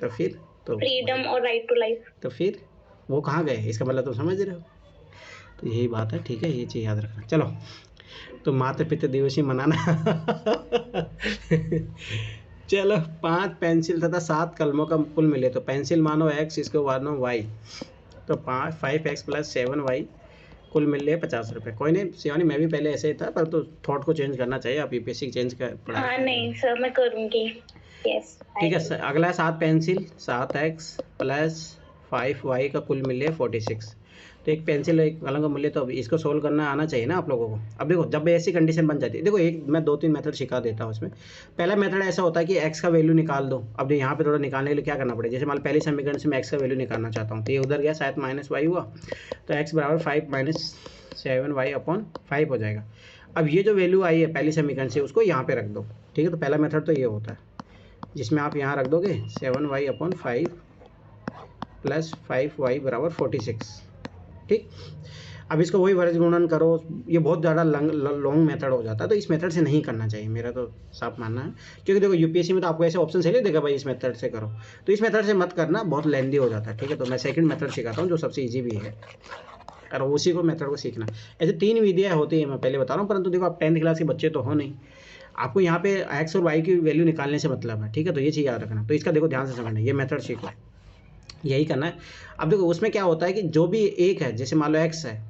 तो फिर तो फ्रीडम और राइट टू लाइफ, तो फिर वो कहाँ गए? इसका मतलब तुम समझ रहे हो। तो यही बात है, ठीक है, ये चीज़ याद रखना। चलो, तो मातृ पितृ दिवस ही मनाना। चलो, 5 पेंसिल तथा 7 कलमों का कुल मिले तो पेंसिल मानो x, इसको मानो y, तो 5x + 7y कुल मिल रहे 50 रुपये। कोई नहीं शिवानी, मैं भी पहले ऐसे ही था, पर तो थॉट को चेंज करना चाहिए। आप यूपीएससी चेंज कर पढ़ा। हाँ नहीं सर, मैं करूँगी। यस ठीक है। अगला है 7 पेंसिल 7x + 5y का कुल मिले 46। तो एक पेंसिल एक कलम का मूल्य, तो अब इसको सोल्व करना आना चाहिए ना आप लोगों को। अब देखो, जब ऐसी कंडीशन बन जाती है, देखो एक मैं 2-3 मेथड सिखा देता हूँ इसमें। पहला मेथड ऐसा होता है कि x का वैल्यू निकाल दो। अब यहाँ पे थोड़ा निकालने के लिए क्या करना पड़ेगा, जैसे मान पहले समीकरण से मैं x का वैल्यू निकालना चाहता हूँ, तो ये उधर गया, शायद -y हुआ, तो x बराबर 5 - 7y/5 हो जाएगा। अब ये जो वैल्यू आई है पहली समीकरण से, उसको यहाँ पे रख दो। ठीक है, तो पहला मेथड तो ये होता है, जिसमें आप यहाँ रख दोगे 7y/5 + 5y = 46। ठीक, अब इसको वही वर्ग गुणन करो। ये बहुत ज़्यादा लॉन्ग मेथड हो जाता है, तो इस मेथड से नहीं करना चाहिए, मेरा तो साफ मानना है। क्योंकि देखो यूपीएससी में तो आपको ऐसे ऑप्शन से देगा भाई इस मेथड से करो, तो इस मेथड से मत करना, बहुत लेंदी हो जाता है। ठीक है, तो मैं सेकंड मेथड सिखाता हूँ जो सबसे ईजी भी है, और उसी को मेथड को सीखना। ऐसे 3 विधियाँ होती है, मैं पहले बता रहा हूँ, परंतु देखो आप 10th क्लास के बच्चे तो हो नहीं, आपको यहाँ पे x और y की वैल्यू निकालने से मतलब है। ठीक है, तो ये चीज़ याद रखना। तो इसका देखो ध्यान से समझना, ये मेथड सीखो, यही करना है। अब देखो उसमें क्या होता है कि जो भी एक है, जैसे मान लो x है,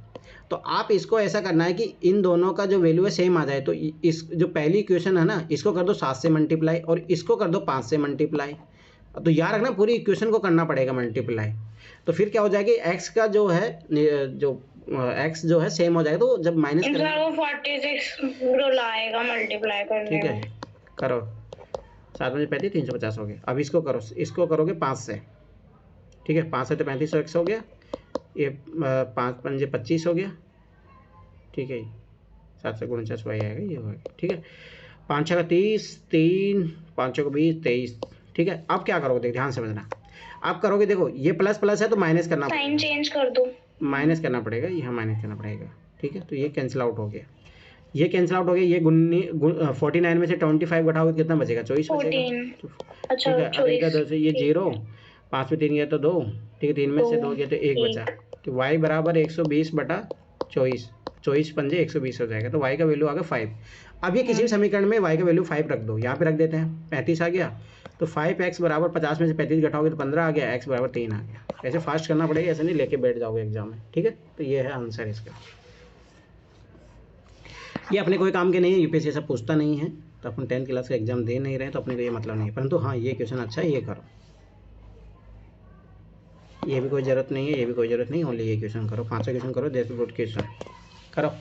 तो आप इसको ऐसा करना है कि इन दोनों का जो वैल्यू है सेम आ जाए। तो इस जो पहली इक्वेशन है ना, इसको कर दो 7 से मल्टीप्लाई, और इसको कर दो 5 से मल्टीप्लाई। तो याद रखना पूरी इक्वेशन को करना पड़ेगा मल्टीप्लाई। तो फिर क्या हो जाएगी, x का जो है x जो है सेम हो जाएगा। तो जब माइनस करेंगे 46 लाएगा मल्टीप्लाई करने। ठीक है, करो 7 में 35 350 हो गया। अब इसको करो, इसको करोगे 5 से। ठीक है, 5 से तो 3500 हो गया, ये 5 × 5 = 25 हो गया। ठीक है, 7 से 49 वही आएगा, ये हो गया। ठीक है, 5 × 6 = 30, 3 5 × 20 23। ठीक है, अब क्या करोगे, ध्यान समझना। आप करोगे, देखो ये प्लस प्लस है तो माइनस करना पड़ेगा, साइन चेंज कर दो, माइनस करना पड़ेगा, यहाँ माइनस करना पड़ेगा। ठीक है, तो ये कैंसिल आउट हो गया, ये कैंसिल आउट हो गया। ये 49 में से 25 घटाओगे कितना बचेगा, 24 बचेगा। अच्छा, ठीक है, 2 से ये 0, 5 में 3 गया तो 2। ठीक है, 3 में से 2 गया तो 1 बचा। तो y बराबर 120/24, 24 × 5 = 120 हो जाएगा। तो y का वैल्यू आ गया 5। अब ये किसी भी समीकरण में y का वैल्यू 5 रख दो, यहाँ पे रख देते हैं, 35 आ गया। तो 5x बराबर 50 में से 35 घटाओगे तो 15 आ गया, x बराबर 3 आ गया। ऐसे फास्ट करना पड़ेगा, ऐसे नहीं लेके बैठ जाओगे एग्जाम में। ठीक है, तो ये है आंसर इसका। ये अपने कोई काम के नहीं है, यूपीएससी ऐसा पूछता नहीं है, तो अपन 10th क्लास का एग्जाम दे नहीं रहे, तो अपने को ये मतलब नहीं है। परंतु हाँ, ये क्वेश्चन अच्छा है, ये करो। ये भी कोई ज़रूरत नहीं है, ये भी कोई ज़रूरत नहीं, ओनली ये क्वेश्चन करो, 5 क्वेश्चन करो, देश गुड क्वेश्चन करो।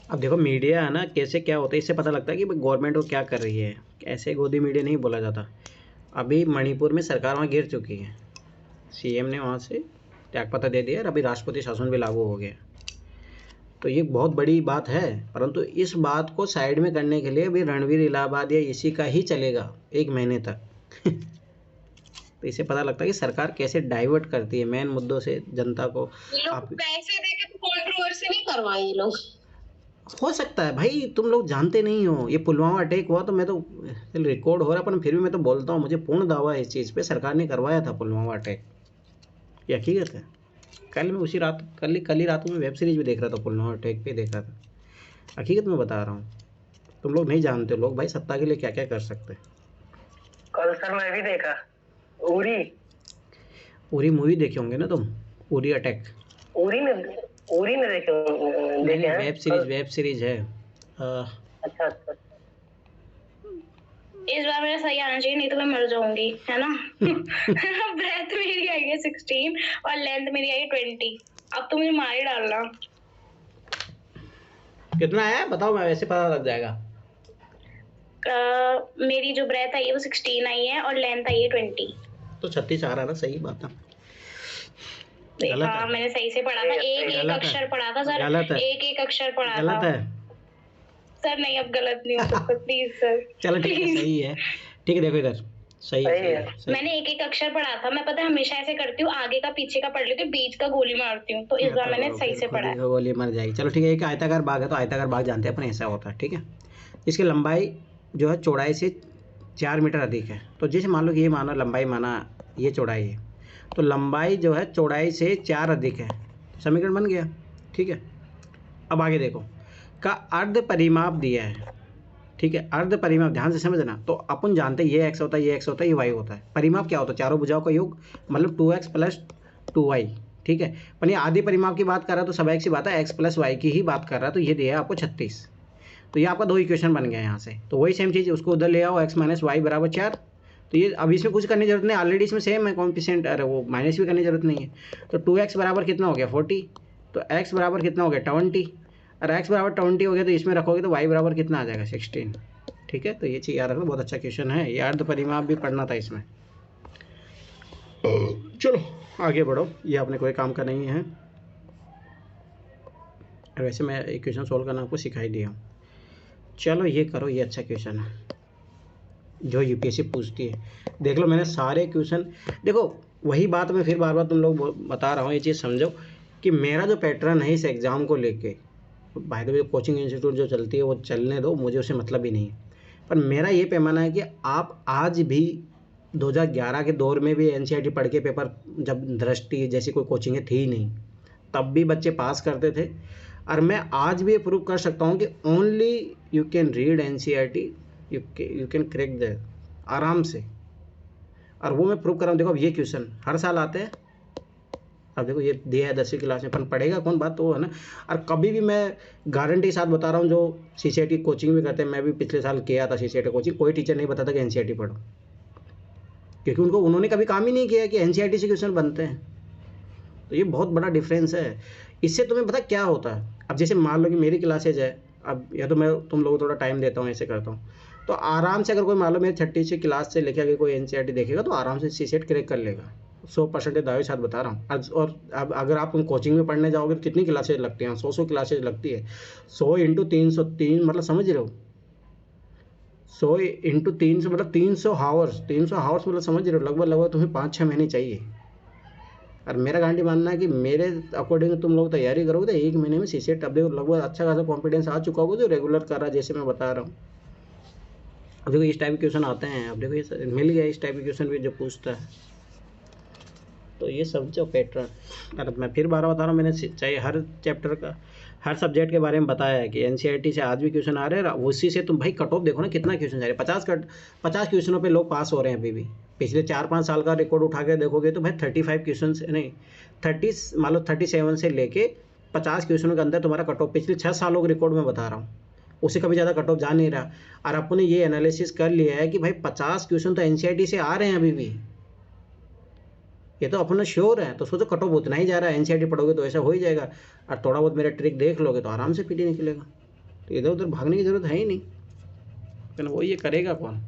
अब देखो मीडिया है ना, कैसे क्या होता है, इससे पता लगता है कि गवर्नमेंट वो क्या कर रही है। ऐसे गोदी मीडिया नहीं बोला जाता। अभी मणिपुर में सरकार वहाँ गिर चुकी है, सीएम ने वहाँ से त्यागपत्र दे दिया और अभी राष्ट्रपति शासन भी लागू हो गया। तो ये बहुत बड़ी बात है, परंतु इस बात को साइड में करने के लिए अभी रणवीर इलाहाबाद या इसी का ही चलेगा 1 महीने तक। तो इससे पता लगता है कि सरकार कैसे डाइवर्ट करती है मेन मुद्दों से जनता को। लोग पैसे देके तो कंट्रोवर्सी नहीं करवाए ये लोग। हो सकता है भाई, तुम लोग जानते नहीं हो। ये पुलवामा अटैक हुआ तो मैं तो रिकॉर्ड हो रहा, पर फिर भी मैं तो बोलता हूँ, मुझे पूर्ण दावा है इस चीज़ पे, सरकार ने करवाया था पुलवामा अटैक। ये हकीकत है। कल मैं उसी रात कल ही रात को मैं वेब सीरीज भी देख रहा था, पुलवामा अटैक पे देख रहा था। हकीकत में बता रहा हूँ, तुम लोग नहीं जानते लोग भाई सत्ता के लिए क्या क्या कर सकते हैं। कल सर मैं भी देखा उरी मूवी देखे होंगे ना तुम, उरी अटैक। उरी में देखे वेब सीरीज है। अच्छा। इस बार मेरा सही आना चाहिए, नहीं तो मैं मर जाऊंगी, है ना। ब्रेथ मेरी आई है 16 और लेंथ मेरी आई है 20। अब तो मुझे मार ही डालना। कितना आया बताओ, मैं वैसे पता लग जाएगा। मेरी जो ब्रेथ आई है वो 16 आई है और लेंथ आई है 20। तो 36 आ रहा ना, सही बात है। हाँ मैंने सही से पढ़ा था, एक अक्षर पढ़ा था सर, एक अक्षर पढ़ा था। गलत है सर, नहीं अब गलत नहीं हो सकता, प्लीज सर। चलो ठीक है, सही है, ठीक है। देखो इधर सही है। मैंने एक अक्षर पढ़ा था। मैं पता है हमेशा ऐसे करती हूँ, आगे का पीछे का पढ़ लेती हूँ, बीच का गोली मारती हूँ, तो इस बार मैंने सही से पढ़ा है। गोली मर जाएगी। चलो ठीक है, एक आयताकार बाग है, तो आयताकार बाग जानते हैं अपन, ऐसा होता है, ठीक है। इसकी लंबाई जो है चौड़ाई से 4 मीटर अधिक है। तो जैसे मान लो कि ये माना लंबाई, माना ये चौड़ाई है, तो लंबाई जो है चौड़ाई से 4 अधिक है। समीकरण बन गया, ठीक है। अब आगे देखो, का अर्ध परिमाप दिया है, ठीक है। अर्ध परिमाप ध्यान से समझना। तो अपन जानते हैं ये x होता है, ये x होता है, ये y होता है। परिमाप क्या होता है? चारों भुजाओं का योग, मतलब 2x + 2y, ठीक है। पर ये आधे परिमाप की बात कर रहा है तो स्वाभाविक सी बात है x + y की ही बात कर रहा है। तो ये दिया है आपको 36। तो ये आपका 2 इक्वेशन बन गया यहाँ से। तो वही सेम चीज़ उसको उधर ले आओ, x - y = 4। तो ये अब इसमें कुछ करने की जरूरत नहीं, ऑलरेडी इसमें सेम है कॉम्पिसेंट, अरे वो माइनस भी करने की जरूरत नहीं है। तो 2x बराबर कितना हो गया 40, तो x बराबर कितना हो गया 20, और x बराबर 20 हो गया तो इसमें रखोगे तो y बराबर कितना आ जाएगा 16, ठीक है। तो ये चीज़ याद रखना, बहुत अच्छा क्वेश्चन है ये। अर्ध परिमाप भी पढ़ना था इसमें। चलो आगे बढ़ो, ये आपने कोई काम का नहीं है। वैसे मैं एक क्वेश्चन सोल्व करना आपको सिखाई दिया हूँ। चलो ये करो, ये अच्छा क्वेश्चन है जो यूपीएससी पूछती है। देख लो मैंने सारे क्वेश्चन, देखो वही बात मैं फिर बार बार तुम लोग बता रहा हूँ, ये चीज़ समझो कि मेरा जो पैटर्न है इस एग्ज़ाम को लेके, by the way coaching institute जो चलती है वो चलने दो, मुझे उससे मतलब ही नहीं है। पर मेरा ये पैमाना है कि आप आज भी 2011 के दौर में भी एनसीईआरटी पढ़ के पेपर, जब दृष्टि जैसी कोई कोचिंगें थी नहीं, तब भी बच्चे पास करते थे। और मैं आज भी प्रूव कर सकता हूँ कि only you can read NCERT, you can crack that आराम से। और वो मैं प्रूव कर रहा हूँ। देखो अब ये क्वेश्चन हर साल आते हैं। अब देखो ये दिया है 10वीं क्लास में, अपन पढ़ेगा कौन, बात तो वो है ना। और कभी भी मैं गारंटी के साथ बता रहा हूँ, जो सीसीआईटी कोचिंग भी करते हैं, मैं भी पिछले साल किया था सीसीआईटी कोचिंग, कोई टीचर नहीं बताता कि एनसीईआरटी पढ़ो, क्योंकि उन्होंने कभी काम ही नहीं किया कि एनसीईआरटी से क्वेश्चन बनते हैं। तो ये बहुत बड़ा डिफरेंस है। इससे तुम्हें पता क्या होता है, अब जैसे मान लो कि मेरी क्लासेज है, अब या तो मैं तुम लोगों को थोड़ा टाइम देता हूँ, ऐसे करता हूँ, तो आराम से अगर कोई मान लो मेरे 36 क्लास से लेके अगर कोई एनसीईआरटी देखेगा तो आराम से सीसेट क्रैक कर लेगा। 100% दावे साथ बता रहा हूँ। और अब अगर आप कोचिंग में पढ़ने जाओगे तो कितनी क्लासेज लगती हैं? 100 क्लासेज लगती है। 100 × 303 मतलब समझ रहे हो? 100 × 300 मतलब 300 हावर्स। 300 हावर्स मतलब समझ रहे हो? लगभग तुम्हें 5-6 महीने चाहिए। और मेरा गांडी मानना है कि मेरे अकॉर्डिंग तुम लोग तैयारी करोगे तो 1 महीने में सीसेट अब देखो लगभग अच्छा खासा कॉन्फिडेंस आ चुका होगा जो रेगुलर कर रहा है, जैसे मैं बता रहा हूँ। अब देखो इस टाइप के क्वेश्चन आते हैं। अब देखो ये मिल गया इस टाइप के क्वेश्चन भी जो पूछता है। तो ये समझो पैटर्न। और मैं फिर बार बता रहा हूँ, मैंने चाहे हर चैप्टर का हर सब्जेक्ट के बारे में बताया है कि एनसीईआरटी से आज भी क्वेश्चन आ रहे हैं। उसी से तुम भाई कट ऑफ देखो ना कितना क्वेश्चन जा रहे हैं। 50 क्वेश्चनों पे लोग पास हो रहे हैं अभी भी। पिछले 4-5 साल का रिकॉर्ड उठा के देखोगे तो भाई 35 क्वेश्चन नहीं 30 मान लो 37 से लेके 50 क्वेश्चनों के अंदर तुम्हारा कट ऑफ पिछले 6 सालों के रिकॉर्ड में बता रहा हूँ। उससे कभी ज़्यादा कट ऑफ जा नहीं रहा। और अपने ये एनालिसिस कर लिया है कि भाई 50 क्वेश्चन तो एनसीईआरटी से आ रहे हैं अभी भी, ये तो अपना श्योर है। तो सोचो कट ऑफ उतना ही जा रहा है। एनसीईआरटी पढ़ोगे तो ऐसा हो ही जाएगा। और थोड़ा बहुत मेरा ट्रिक देख लोगे तो आराम से पीटी निकलेगा। तो इधर उधर भागने की जरूरत है ही नहीं, लेकिन वो ये करेगा कौन?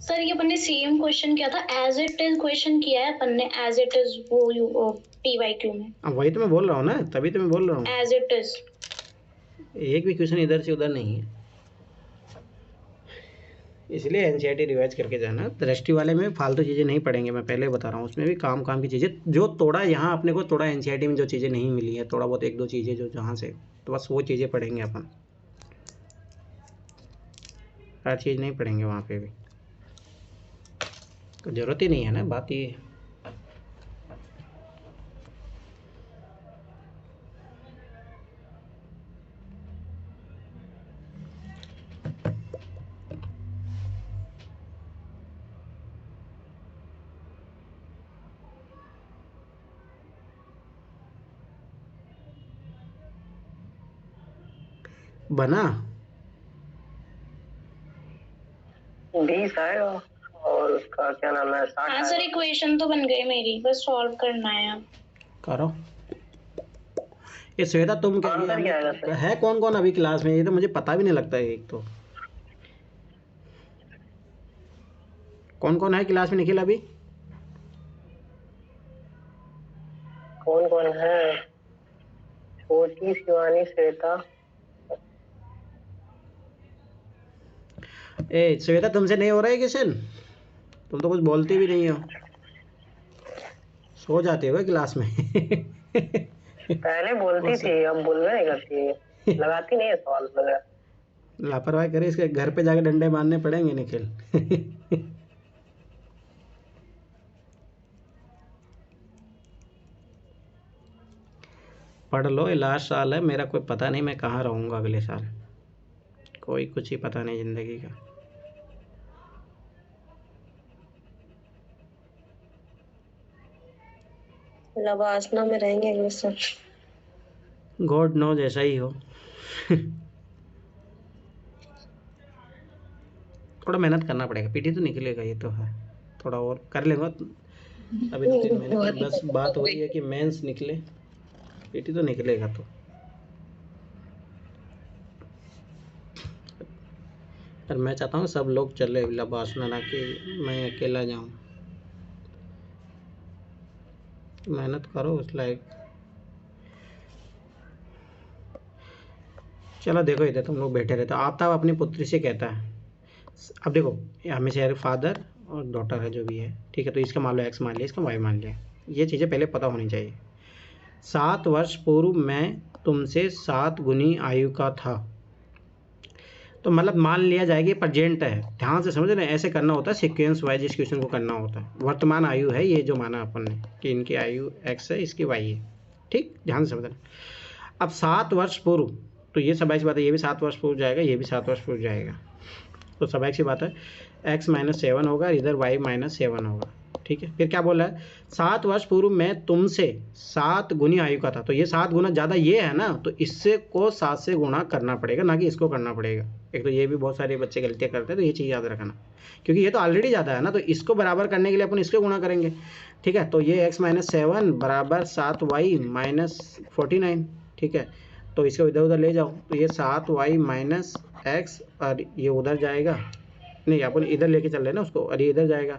सर ये अपन ने सेम क्वेश्चन किया था, एज इट इज क्वेश्चन किया है अपन ने, एज इट इज वो पीवाईक्यू में। वही तो मैं बोल रहा हूँ ना, तभी तो मैं बोल रहा हूँ एज इट इज। एक भी क्वेश्चन इधर से उधर नहीं है। इसलिए एनसीईआरटी रिवाइज करके जाना। दृष्टि वाले में फालतू चीज़ें नहीं पढ़ेंगे, मैं पहले बता रहा हूँ। उसमें भी काम की चीज़ें जो तोड़ा यहाँ अपने को तोड़ा एनसीईआरटी में जो चीज़ें नहीं मिली है, थोड़ा बहुत 1-2 चीज़ें जो जहाँ से, तो बस वो चीज़ें पढ़ेंगे अपन। हर चीज़ नहीं पढ़ेंगे वहाँ पे भी, तो ज़रूरत ही नहीं है ना। बात ये बना 20 आएगा और उसका क्या नाम है 60। हाँ सर इक्वेशन तो बन गई मेरी, बस सॉल्व करना है अब। करो। ये श्वेता तुम क्या है? कौन कौन अभी क्लास में? ये तो मुझे पता भी नहीं लगता है। एक तो कौन कौन है क्लास में निखिल अभी? कौन कौन है? छोटी, शिवानी, श्वेता। ए श्वेता तुमसे नहीं हो रहा है क्वेश्चन? तुम तो कुछ बोलती भी नहीं हो, सो जाते हो क्लास में। पहले बोलती थी, अब बोलना नहीं करती है, लगाती नहीं है सवाल वगैरह। लापरवाही करे, इसके घर पे जाके डंडे मारने पड़ेंगे निखिल। पढ़ लो, ये लास्ट साल है मेरा। कोई पता नहीं मैं कहाँ रहूँगा अगले साल, कोई कुछ ही पता नहीं ज़िंदगी का। लवासना में रहेंगे अगले साल। गॉड नो जैसा ही हो। थोड़ा मेहनत करना पड़ेगा, पीटी तो निकलेगा, ये तो है। थोड़ा और कर लेंगे अभी 2-3 महीने, बस बात वही है कि मेंस निकले, पीटी तो निकलेगा। तो पर मैं चाहता हूँ सब लोग चले लबासना, ना कि मैं अकेला जाऊँ। मेहनत करो उस लायक। चलो देखो इधर तुम लोग बैठे रहते हो। आफ्ताब अपनी पुत्री से कहता है, अब देखो हमेशा फादर और डॉटर है जो भी है, ठीक है। तो इसका मान लो एक्स मान लिया, इसका वाई मान लिया। ये चीज़ें पहले पता होनी चाहिए। 7 वर्ष पूर्व मैं तुमसे 7 गुनी आयु का था। तो मतलब मान लिया जाएगी प्रेजेंट है, ध्यान से समझ रहे हैं। ऐसे करना होता है सीक्वेंस वाइज, इस क्वेश्चन को करना होता है। वर्तमान आयु है ये जो माना अपन ने कि इनकी आयु एक्स है, इसकी वाई है, ठीक, ध्यान से समझना। अब 7 वर्ष पूर्व, तो ये स्वाभाविक बात है, ये भी 7 वर्ष पूर्व जाएगा, ये भी 7 वर्ष पूर्व जाएगा। तो स्वाभाविक सी बात है x - 7 होगा, इधर y - 7 होगा, ठीक है। फिर क्या बोला है? 7 वर्ष पूर्व मैं तुमसे 7 गुनी आयु का था। तो ये 7 गुना ज़्यादा ये है ना, तो इससे को 7 से गुणा करना पड़ेगा, ना कि इसको करना पड़ेगा। एक तो ये भी बहुत सारे बच्चे गलतियाँ करते हैं, तो ये चीज़ याद रखना, क्योंकि ये तो ऑलरेडी ज़्यादा है ना, तो इसको बराबर करने के लिए अपन इसको गुणा करेंगे, ठीक है। तो ये x - 7 बराबर 7y - 49, ठीक है। तो इसको इधर उधर ले जाओ, तो ये 7y - एक्स और ये उधर जाएगा, नहीं अपन इधर लेके चल रहे हैं ना उसको, और ये इधर जाएगा,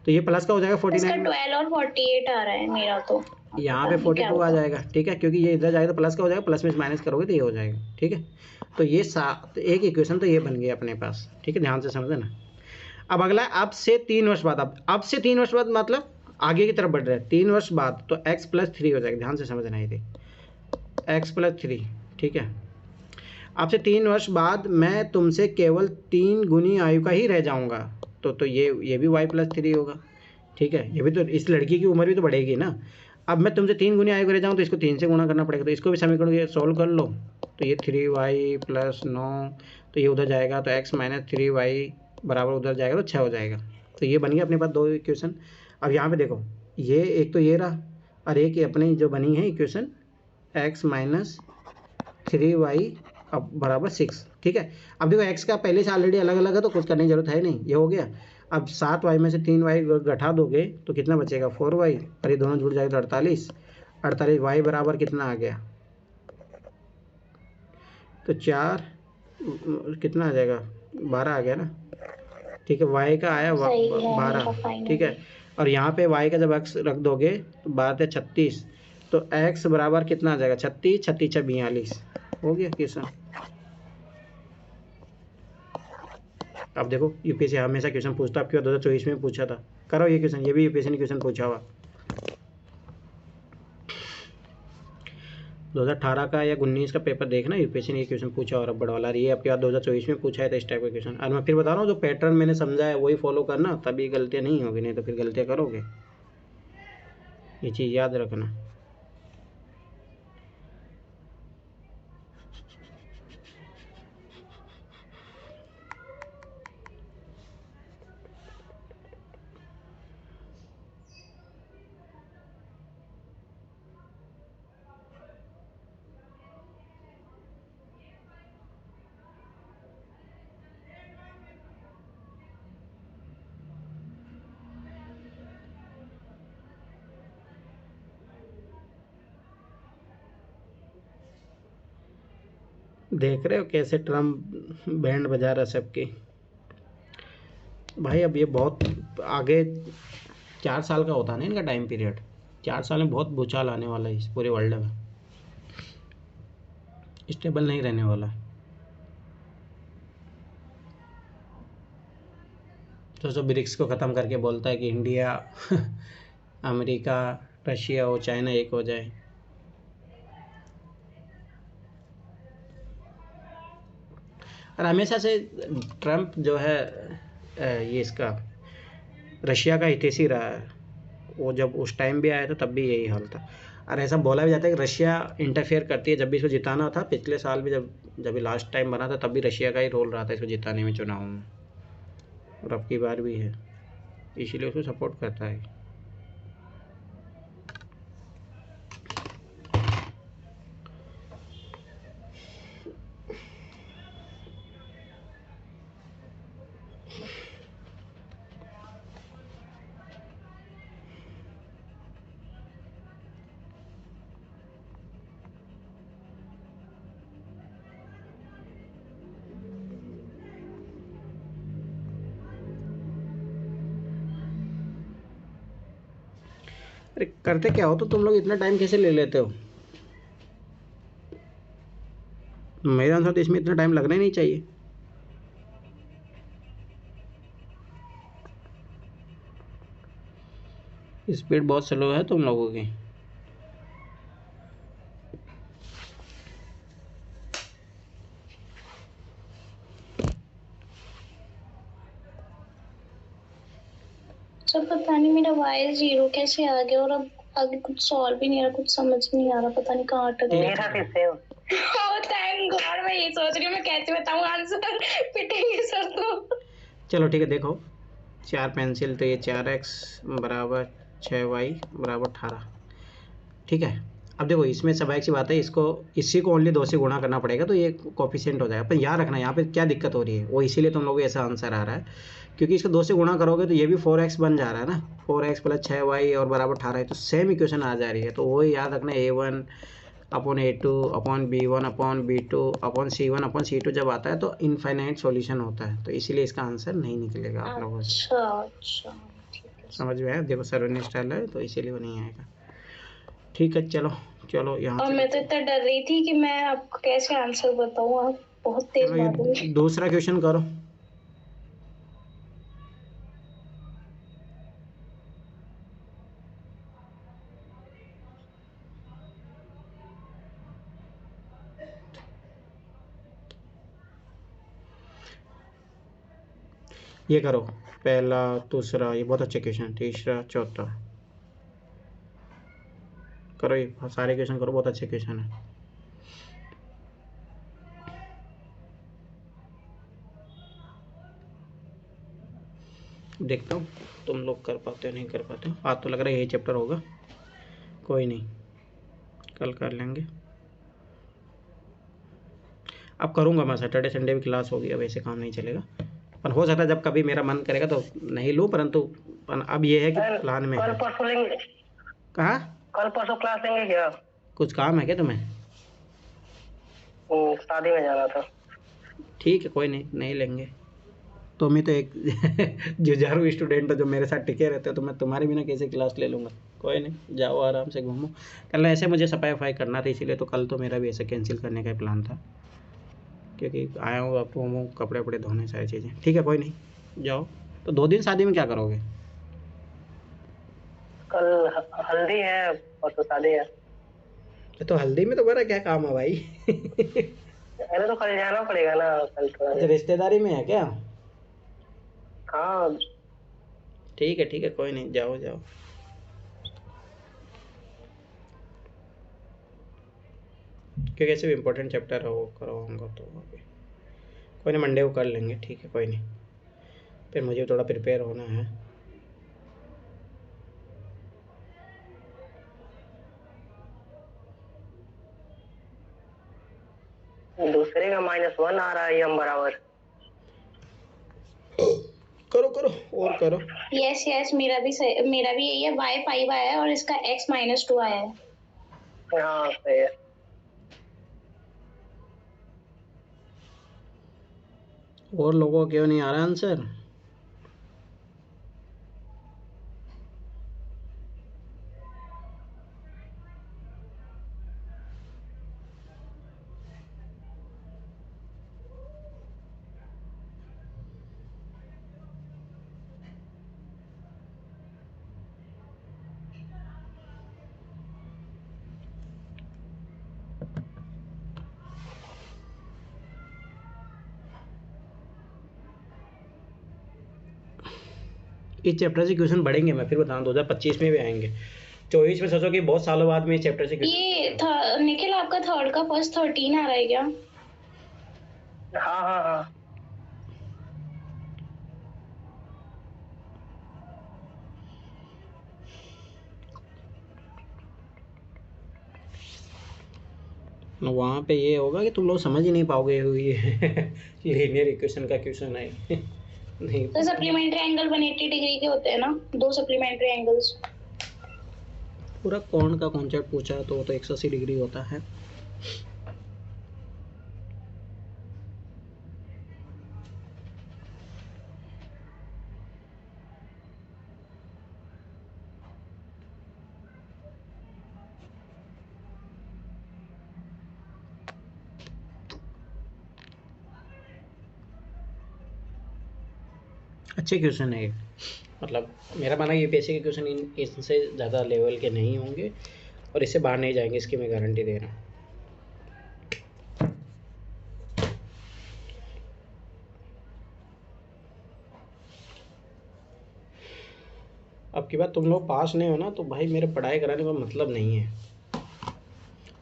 तो ये प्लस का हो जाएगा 49 में, 12 और 48 आ रहा है मेरा तो, यहाँ पे 42 आ जाएगा, ठीक है, क्योंकि ये इधर जाएगा तो प्लस का हो जाएगा, प्लस में माइनस करोगे तो ये हो जाएगा, ठीक है। तो ये तो एक इक्वेशन तो ये बन गई अपने पास, ठीक है, ध्यान से समझना। अब अगला है अब से 3 वर्ष बाद, अब से 3 वर्ष बाद मतलब आगे की तरफ बढ़ रहा है, 3 वर्ष बाद तो x + 3 हो जाएगा, ध्यान से समझना ये x + 3, ठीक है। अब से 3 वर्ष बाद मैं तुमसे केवल 3 गुनी आयु का ही रह जाऊंगा, तो ये भी y + 3 होगा, ठीक है, ये भी तो इस लड़की की उम्र भी तो बढ़ेगी ना। अब मैं तुमसे 3 गुनी आयु का रह जाऊँ तो इसको 3 से गुणा करना पड़ेगा, तो इसको भी समीकरण ये सॉल्व कर लो, तो ये 3y + 9, तो ये उधर जाएगा तो x - 3y बराबर उधर जाएगा तो 6 हो जाएगा। तो ये बन गया अपने पास 2 इक्वेशन। अब यहाँ पे देखो ये एक तो ये रहा और एक अपनी जो बनी है इक्वेशन x - 3y अब बराबर 6, ठीक है। अब देखो x का पहले से ऑलरेडी अलग अलग है तो कुछ करने की जरूरत है नहीं, ये हो गया। अब 7y में से 3y घटा दोगे तो कितना बचेगा 4y, और ये दोनों जुड़ जाएगा तो 48, 48y बराबर कितना आ गया, तो 4 कितना आ जाएगा 12 आ गया ना, ठीक है, y का आया 12, ठीक है। और यहाँ पे y का जब x रख दोगे तो 12 से 36, तो x बराबर कितना आ जाएगा 36, 36 × 42 हो गया क्वेश्चन। अब देखो यूपीएससी हमेशा क्वेश्चन पूछता, आपके 2024 में पूछा था, करो ये क्वेश्चन, ये भी यूपीएससी ने क्वेश्चन पूछा हुआ 2018 का या 19 का पेपर देखना, यूपीएससी ने ये क्वेश्चन पूछा और रबड़ वाला, ये आपके 2024 में पूछा है, तो इस टाइप का क्वेश्चन। और मैं फिर बता रहा हूँ जो पैटर्न मैंने समझा है वही फॉलो करना, तभी गलतियाँ नहीं होगी, नहीं तो फिर गलतियाँ करोगे, ये चीज़ याद रखना। देख रहे हो कैसे ट्रम्प बैंड बजा रहा है सबकी भाई। अब ये बहुत आगे 4 साल का होता है ना इनका टाइम पीरियड, 4 साल में बहुत भूचाल आने वाला है इस पूरे वर्ल्ड में, स्टेबल नहीं रहने वाला। तो ब्रिक्स को ख़त्म करके बोलता है कि इंडिया अमेरिका रशिया और चाइना एक हो जाए। और हमेशा से ट्रम्प जो है ये इसका रशिया का हितैषी रहा है, वो जब उस टाइम भी आया था तब भी यही हाल था। और ऐसा बोला भी जाता है कि रशिया इंटरफेयर करती है, जब भी इसको जिताना था, पिछले साल भी जब भी लास्ट टाइम बना था तब भी रशिया का ही रोल रहा था इसको जिताने में चुनाव में, और अब की बार भी है, इसीलिए उसको सपोर्ट करता है। अरे करते क्या हो तो तुम लोग इतना टाइम कैसे ले लेते हो? मेरे अनुसार तो इसमें इतना टाइम लगना ही नहीं चाहिए। स्पीड बहुत स्लो है तुम लोगों की। सर पता नहीं मेरा वाई 0 कैसे आ गया, और अब आगे कुछ सॉल्व भी नहीं आ रहा, कुछ समझ नहीं आ रहा, पता नहीं कहाँ अटक गया। मेरा भी सेम। ओह थैंक गॉड, मैं ये सोच रही हूँ मैं कैसे बताऊँ आंसर, पिटेंगे सर तो। चलो ठीक है, देखो 4 पेंसिल, तो ये 4x बराबर 6y बराबर 18, ठीक है। अब देखो इसमें स्वाभाविक सी बात है, इसी को ओनली 2 से गुणा करना पड़ेगा तो ये कोफिशिएंट हो जाएगा। पर याद रखना यहाँ पे क्या दिक्कत हो रही है, वो इसीलिए तुम लोगों को ऐसा आंसर आ रहा है, क्योंकि इसको 2 से गुणा करोगे तो ये भी 4x बन जा रहा है ना, 4x + 6y और बराबर 18 है, तो सेम इक्वेशन आ जा रही है। तो वो याद रखना A1 upon A2 upon B1 upon B2 upon C1 upon C2 जब आता है तो इनफाइनाइट सॉल्यूशन होता है, तो इसीलिए इसका आंसर नहीं निकलेगा आप लोगों से। अच्छा अच्छा ठीक है। समझ में आया? देखो सर्वनी स्टाइल है तो इसीलिए वो नहीं आएगा। ठीक है चलो चलो यहाँ और से मैं तो इतना डर रही थी कि मैं आपको कैसे आंसर बताऊं, आप बहुत तेज चलो मार ये दूसरा क्वेश्चन करो। ये करो, पहला दूसरा, ये बहुत अच्छे क्वेश्चन, तीसरा चौथा करो, ये सारे क्वेश्चन करो, बहुत अच्छे क्वेश्चन है। देखता हूँ तुम लोग कर पाते हो नहीं कर पाते हो। आज तो लग रहा है यही चैप्टर होगा, कोई नहीं कल कर लेंगे। अब करूँगा मैं, सैटरडे संडे भी क्लास होगी, अब ऐसे काम नहीं चलेगा। पर हो सकता है जब कभी मेरा मन करेगा तो नहीं लूँ, परंतु अब ये है कि प्लान में कल है। परसों लेंगे, कहाँ कल परसों क्लास लेंगे क्या? कुछ काम है क्या तुम्हें? शादी में जाना था। ठीक है कोई नहीं, नहीं लेंगे। तुम ही तो एक जुझारू स्टूडेंट हो जो मेरे साथ टिके रहते हो, तो मैं तुम्हारे बिना कैसे क्लास ले लूँगा। कोई नहीं, जाओ आराम से घूमो। कल ऐसे मुझे सफाई वफाई करना था, इसीलिए तो कल तो मेरा भी ऐसे कैंसिल करने का प्लान था, क्योंकि आया हूँ अब घूमूँ, कपड़े वपड़े धोने, सारी चीज़ें। ठीक है कोई नहीं, जाओ। तो 2 दिन शादी में क्या करोगे? कल हल्दी है, परसों शादी है। तो हल्दी में तुम्हारा क्या काम है भाई? अरे तो कल जाना पड़ेगा ना, कल थोड़ा अच्छा रिश्तेदारी में है क्या? हाँ। ठीक है कोई नहीं, जाओ जाओ। क्योंकि ऐसे भी इम्पोर्टेंट चैप्टर है, वो करवाऊँगा तो अभी कोई नहीं, मंडे को कर लेंगे। ठीक है कोई नहीं, फिर मुझे थोड़ा प्रिपेयर होना है। दूसरे का -1 आ रहा है यम बराबर। करो करो और करो। यस यस मेरा भी यही है, y5 आया है और इसका x-2 आया है। हाँ सही है। और लोगों को क्यों नहीं आ रहा आंसर? इस चैप्टर से क्वेश्चन बढ़ेंगे, मैं फिर बताऊँ 2025 में भी आएंगे। 24 में सोचो कि बहुत सालों बाद में इस चैप्टर से ये निखिल आपका थर्ड का फर्स्ट 13 आ रहा है क्या? हाँ हाँ हाँ। वहाँ पे ये होगा कि तुम लोग समझ ही नहीं पाओगे ये लीनियर इक्वेशन का क्वेश्चन है नहीं। तो सप्लीमेंट्री एंगल 180 डिग्री के होते हैं ना, 2 सप्लीमेंट्री एंगल्स। पूरा कोण का कॉन्सेप्ट पूछा तो वो तो 180 डिग्री होता है। अच्छे क्वेश्चन है ये, मतलब मेरा मानना है ये पैसे के क्वेश्चन इससे ज़्यादा लेवल के नहीं होंगे और इससे बाहर नहीं जाएंगे, इसकी मैं गारंटी दे रहा हूँ। अब की बात तुम लोग पास नहीं हो ना, तो भाई मेरे पढ़ाई कराने का मतलब नहीं है,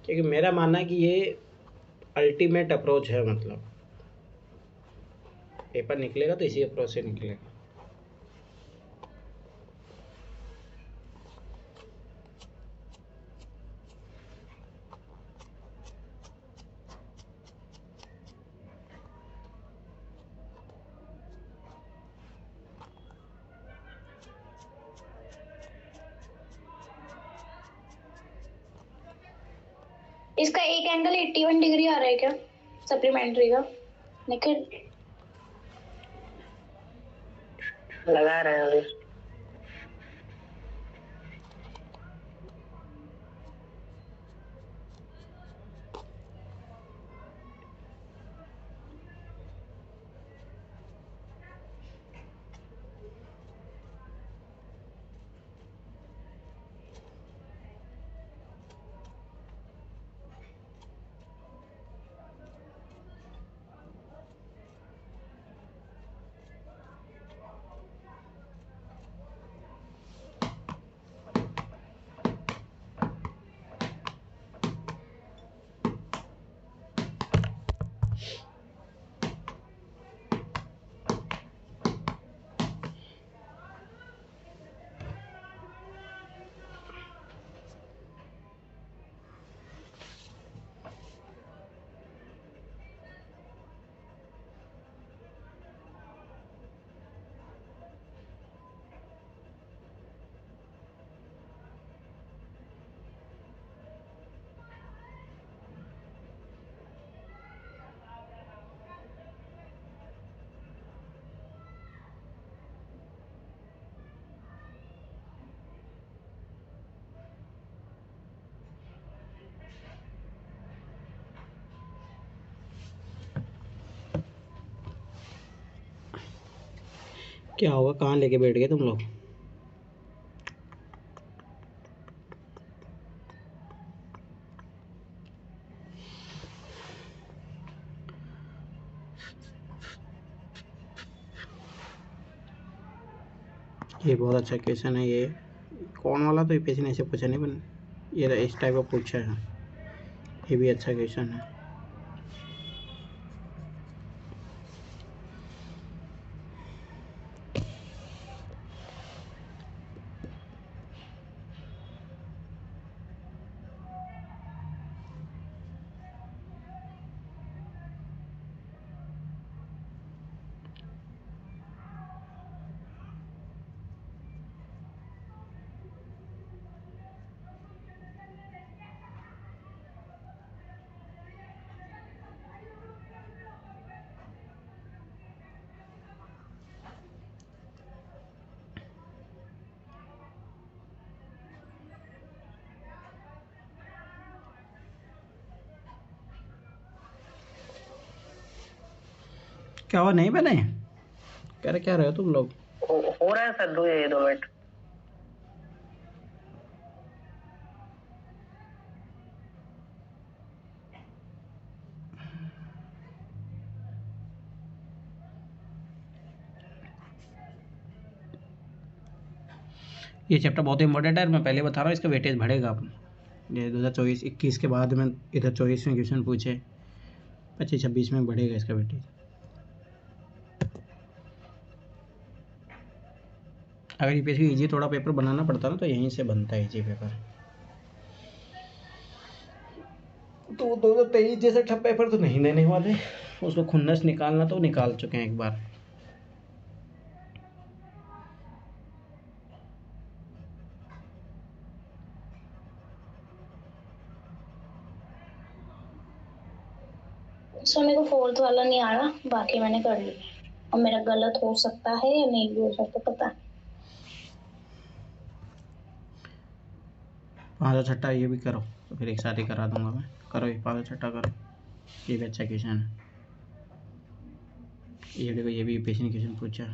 क्योंकि मेरा मानना है कि ये अल्टीमेट अप्रोच है। मतलब पेपर निकलेगा तो इसी अप्रोच से निकलेगा। इसका एक एंगल 81 डिग्री आ रहा है क्या सप्लीमेंट्री का? लेकिन लगा रहे हैं अभी। क्या होगा, कहाँ लेके बैठ गए तुम लोग? ये बहुत अच्छा क्वेश्चन है। ये कौन वाला तो यूपीएससी ने ऐसे पूछा नहीं, पर ये इस टाइप का पूछा है। ये भी अच्छा क्वेश्चन है। क्या हुआ, नहीं बने? क्या रहे हो तुम लोग? हो रहा है सर, 2 मिनट। ये चैप्टर बहुत इंपॉर्टेंट है, मैं पहले बता रहा हूँ, इसका वेटेज बढ़ेगा। अपन ये 2024-21 के बाद में इधर 24 में क्वेश्चन पूछे, 25-26 में बढ़ेगा इसका वेटेज। अगर यूपीएससी इजी थोड़ा पेपर बनाना पड़ता ना, तो यहीं से बनता है इजी पेपर। तो 2023 जैसा ठप पेपर तो नहीं देने वाले, उसको खुन्नस निकालना तो निकाल चुके हैं एक बार। सो मेरे को फोर्थ वाला नहीं आ रहा, बाकी मैंने कर लिया। और मेरा गलत हो सकता है या नहीं भी हो सकता, पता नहीं। 5 और 6 ये भी करो, तो फिर एक साथ ही करा दूंगा मैं। करो ये 5 और 6 करो, ये भी अच्छा क्वेश्चन है। ये देखो, ये भी यूपीएससी ने क्वेश्चन पूछा।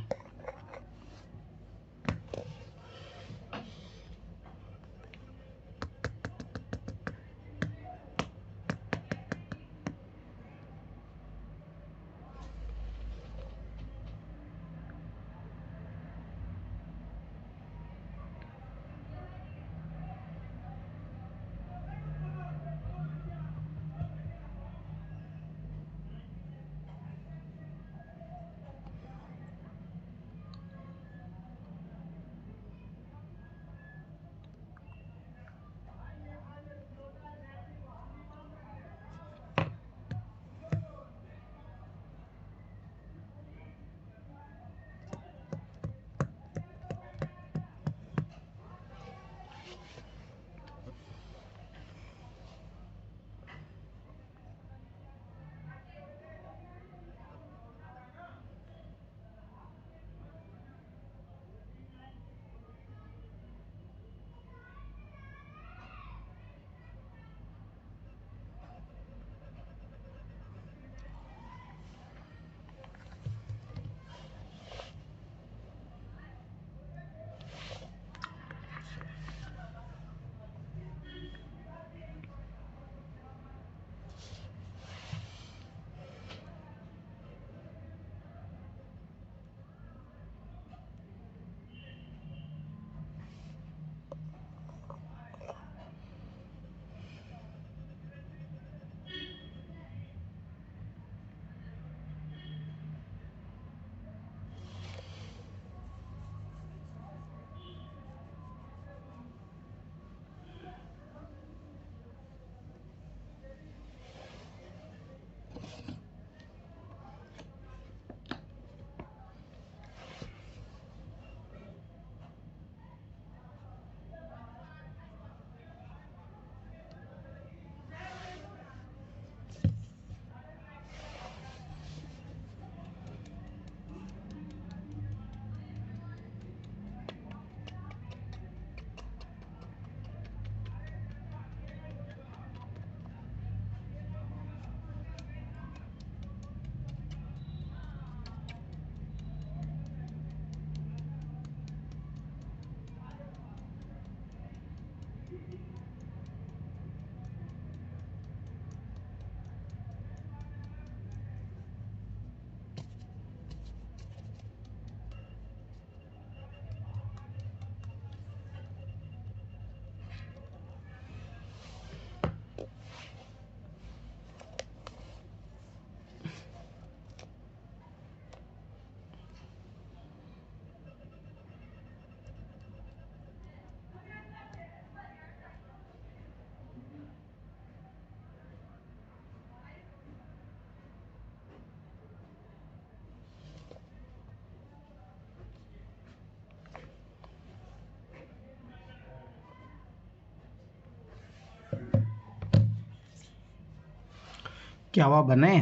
क्या हुआ, बने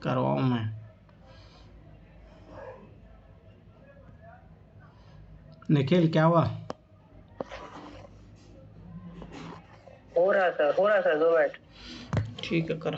करवाऊँ मैं? निखिल क्या हुआ? हो रहा सर 2 मिनट। ठीक है करो।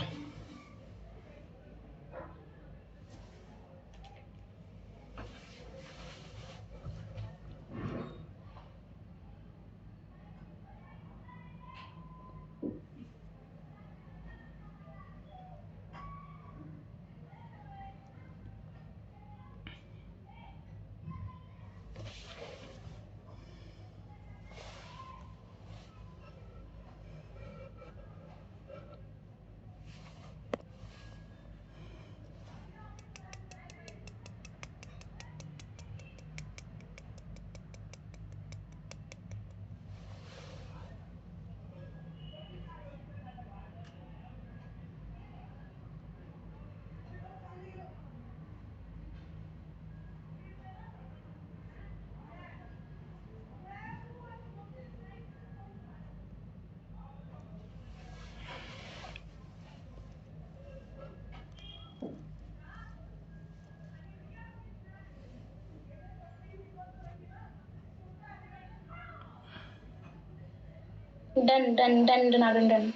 डन।